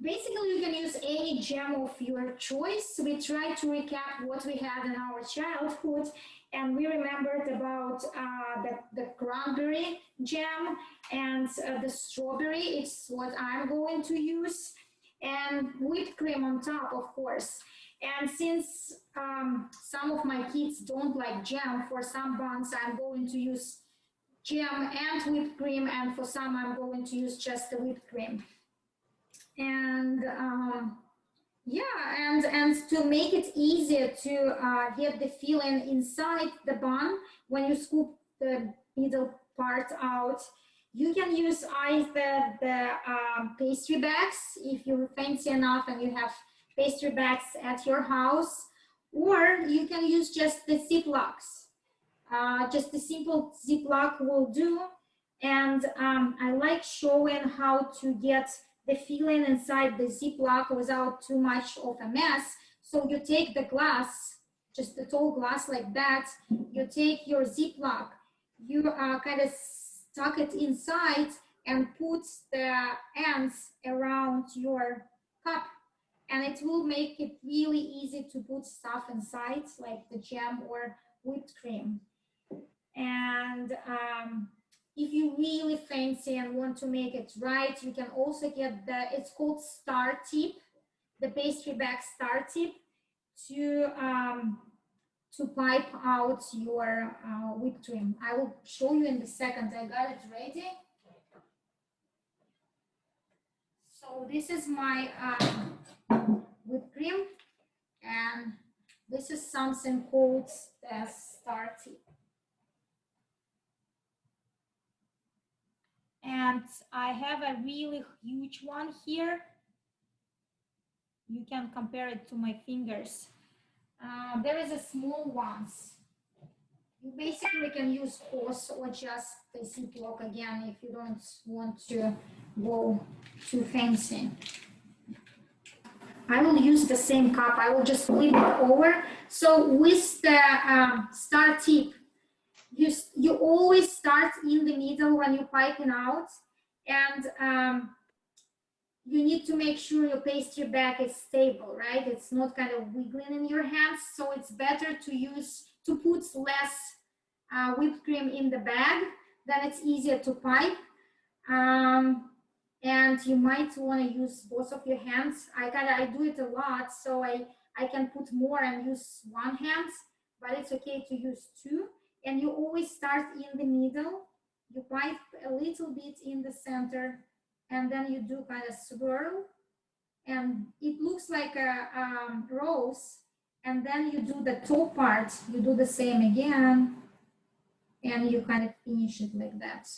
basically you can use any jam of your choice. We try to recap what we had in our childhood, and we remembered about the cranberry jam and the strawberry. It's what I'm going to use, and whipped cream on top, of course. And since some of my kids don't like jam, for some buns I'm going to use jam and whipped cream, and for some I'm going to use just the whipped cream. And yeah, and to make it easier to get the filling inside the bun, when you scoop the middle part out, You can use either the pastry bags if you're fancy enough and you have pastry bags at your house, or you can use just the Ziplocs. Just a simple Ziploc will do. And I like showing how to get the filling inside the Ziploc without too much of a mess. So you take the glass, just a tall glass like that, you take your Ziploc, you kind of tuck it inside and put the ends around your cup, and it will make it really easy to put stuff inside, like the jam or whipped cream. And if you really fancy and want to make it right, you can also get it's called star tip, the pastry bag star tip, to pipe out your whipped cream. I will show you in a second. I got it ready. So this is my whipped cream, and this is something called the star tip. And I have a really huge one here. You can compare it to my fingers. There is a small ones. You basically can use hose or just the Ziploc again if you don't want to go too fancy. I will use the same cup. I will just flip it over. So with the star tip, you always start in the middle when you're piping out, and you need to make sure your pastry bag is stable, right? It's not kind of wiggling in your hands. So it's better to put less whipped cream in the bag, then it's easier to pipe. And you might want to use both of your hands. I do it a lot, so I can put more and use one hand, but it's okay to use two. And you always start in the middle. You pipe a little bit in the center, and then you do kind of swirl, and it looks like a rose. And then you do the top part. You do the same again, and you kind of finish it like that.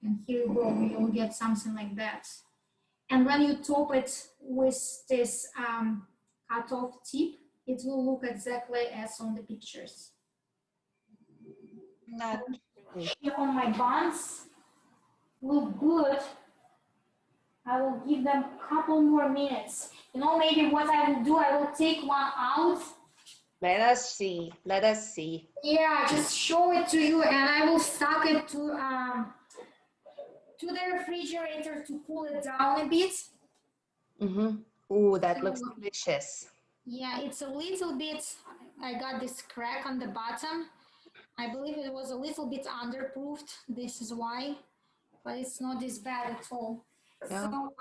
And here you go, you will get something like that. And when you top it with this cut-off tip, it will look exactly as on the pictures. Not Here on my buns, look good. I will give them a couple more minutes. You know, maybe what I will do, I will take one out. Let us see. Let us see. Yeah, just show it to you, and I will stock it to the refrigerator to cool it down a bit. Ooh, that looks delicious. Yeah, it's a little bit, I got this crack on the bottom. I believe it was a little bit underproofed. This is why, but it's not this bad at all. Yeah. So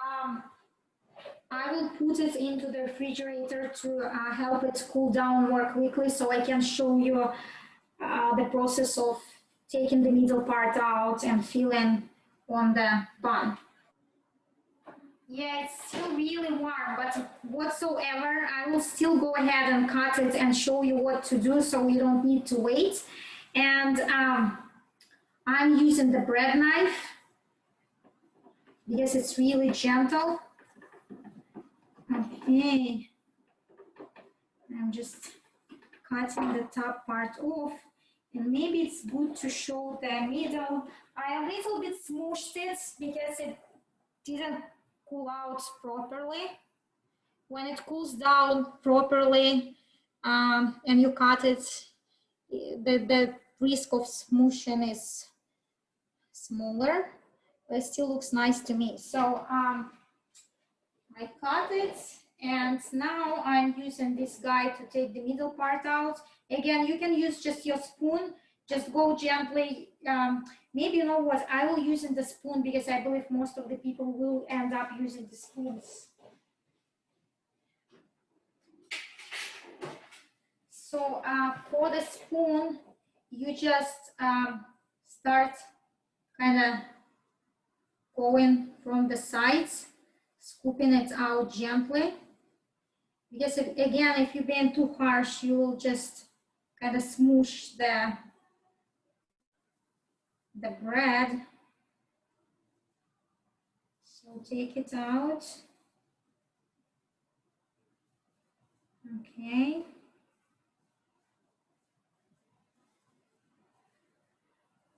I will put it into the refrigerator to help it cool down more quickly, so I can show you the process of taking the middle part out and filling on the bun. Yeah, it's still really warm, but whatsoever, I will still go ahead and cut it and show you what to do, so you don't need to wait. And I'm using the bread knife because it's really gentle. Okay, I'm just cutting the top part off, and maybe it's good to show the middle. I a little bit smooshed it because it didn't cool out properly. When it cools down properly and you cut it, the risk of smooshing is smaller, but it still looks nice to me. So I cut it, and now I'm using this guy to take the middle part out. Again, you can use just your spoon, just go gently. Maybe you know what, I will use the spoon because I believe most of the people will end up using the spoons. So for the spoon, you just start kind of going from the sides, scooping it out gently. Because again, if you're being too harsh, you will just kind of smoosh the bread. So take it out. Okay.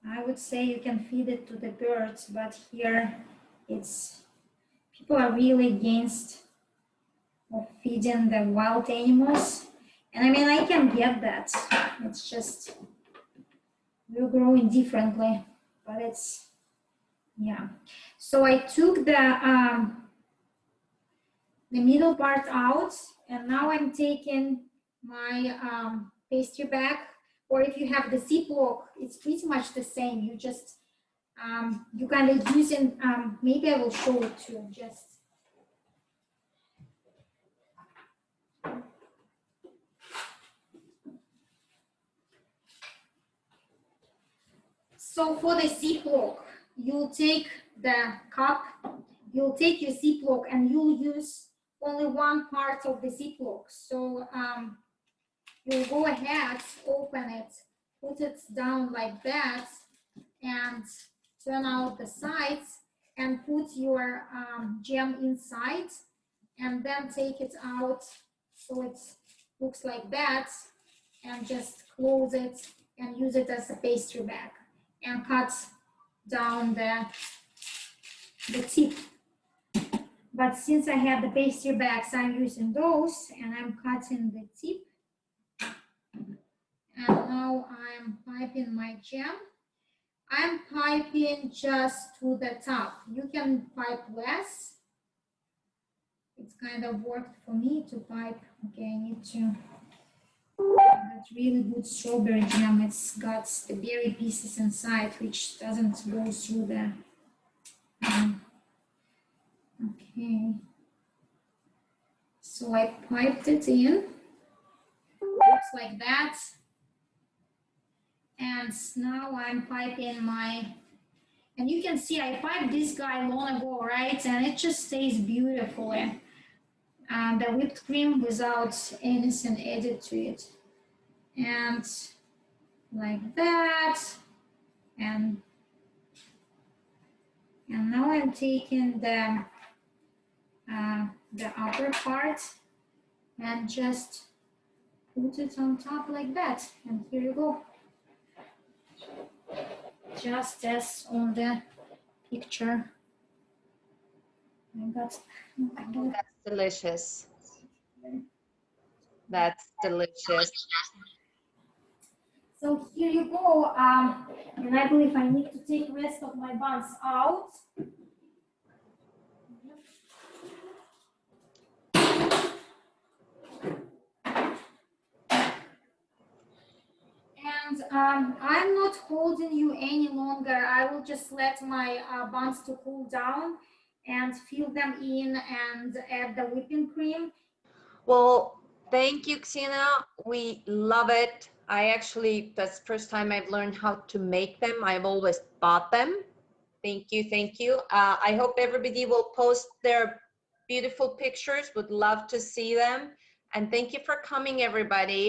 I would say you can feed it to the birds, but here people are really against of feeding the wild animals. And I mean, I can get that. It's just, we're growing differently, but it's, yeah. So I took the middle part out, and now I'm taking my pastry bag, or if you have the Ziploc, it's pretty much the same. You just, you kind of using, maybe I will show it too, just. So for the Ziploc, you'll take the cup, you'll take your Ziploc and you'll use only one part of the Ziploc. So you'll go ahead, open it, put it down like that, and turn out the sides and put your jam inside, and then take it out so it looks like that, and just close it and use it as a pastry bag and cut down the tip. But since I have the pastry bags, I'm using those, and I'm cutting the tip. And now I'm piping my jam. I'm piping just to the top. You can pipe less. It's kind of worked for me to pipe. Okay, I need to. That's really good strawberry jam. It's got the berry pieces inside, which doesn't go through the. Okay. So I piped it in. Looks like that. And now I'm piping my. And you can see I piped this guy long ago, right? And it just stays beautifully. The whipped cream without anything added to it. And like that. And now I'm taking the upper part and just put it on top like that. And here you go. Just as on the picture. That's delicious. That's delicious. So here you go. And I believe I need to take the rest of my buns out. And I'm not holding you any longer. I will just let my buns to cool down and fill them in and add the whipping cream. Well, thank you, Xena. We love it. That's the first time I've learned how to make them. I've always bought them. Thank you, thank you. I hope everybody will post their beautiful pictures. Would love to see them. And thank you for coming, everybody.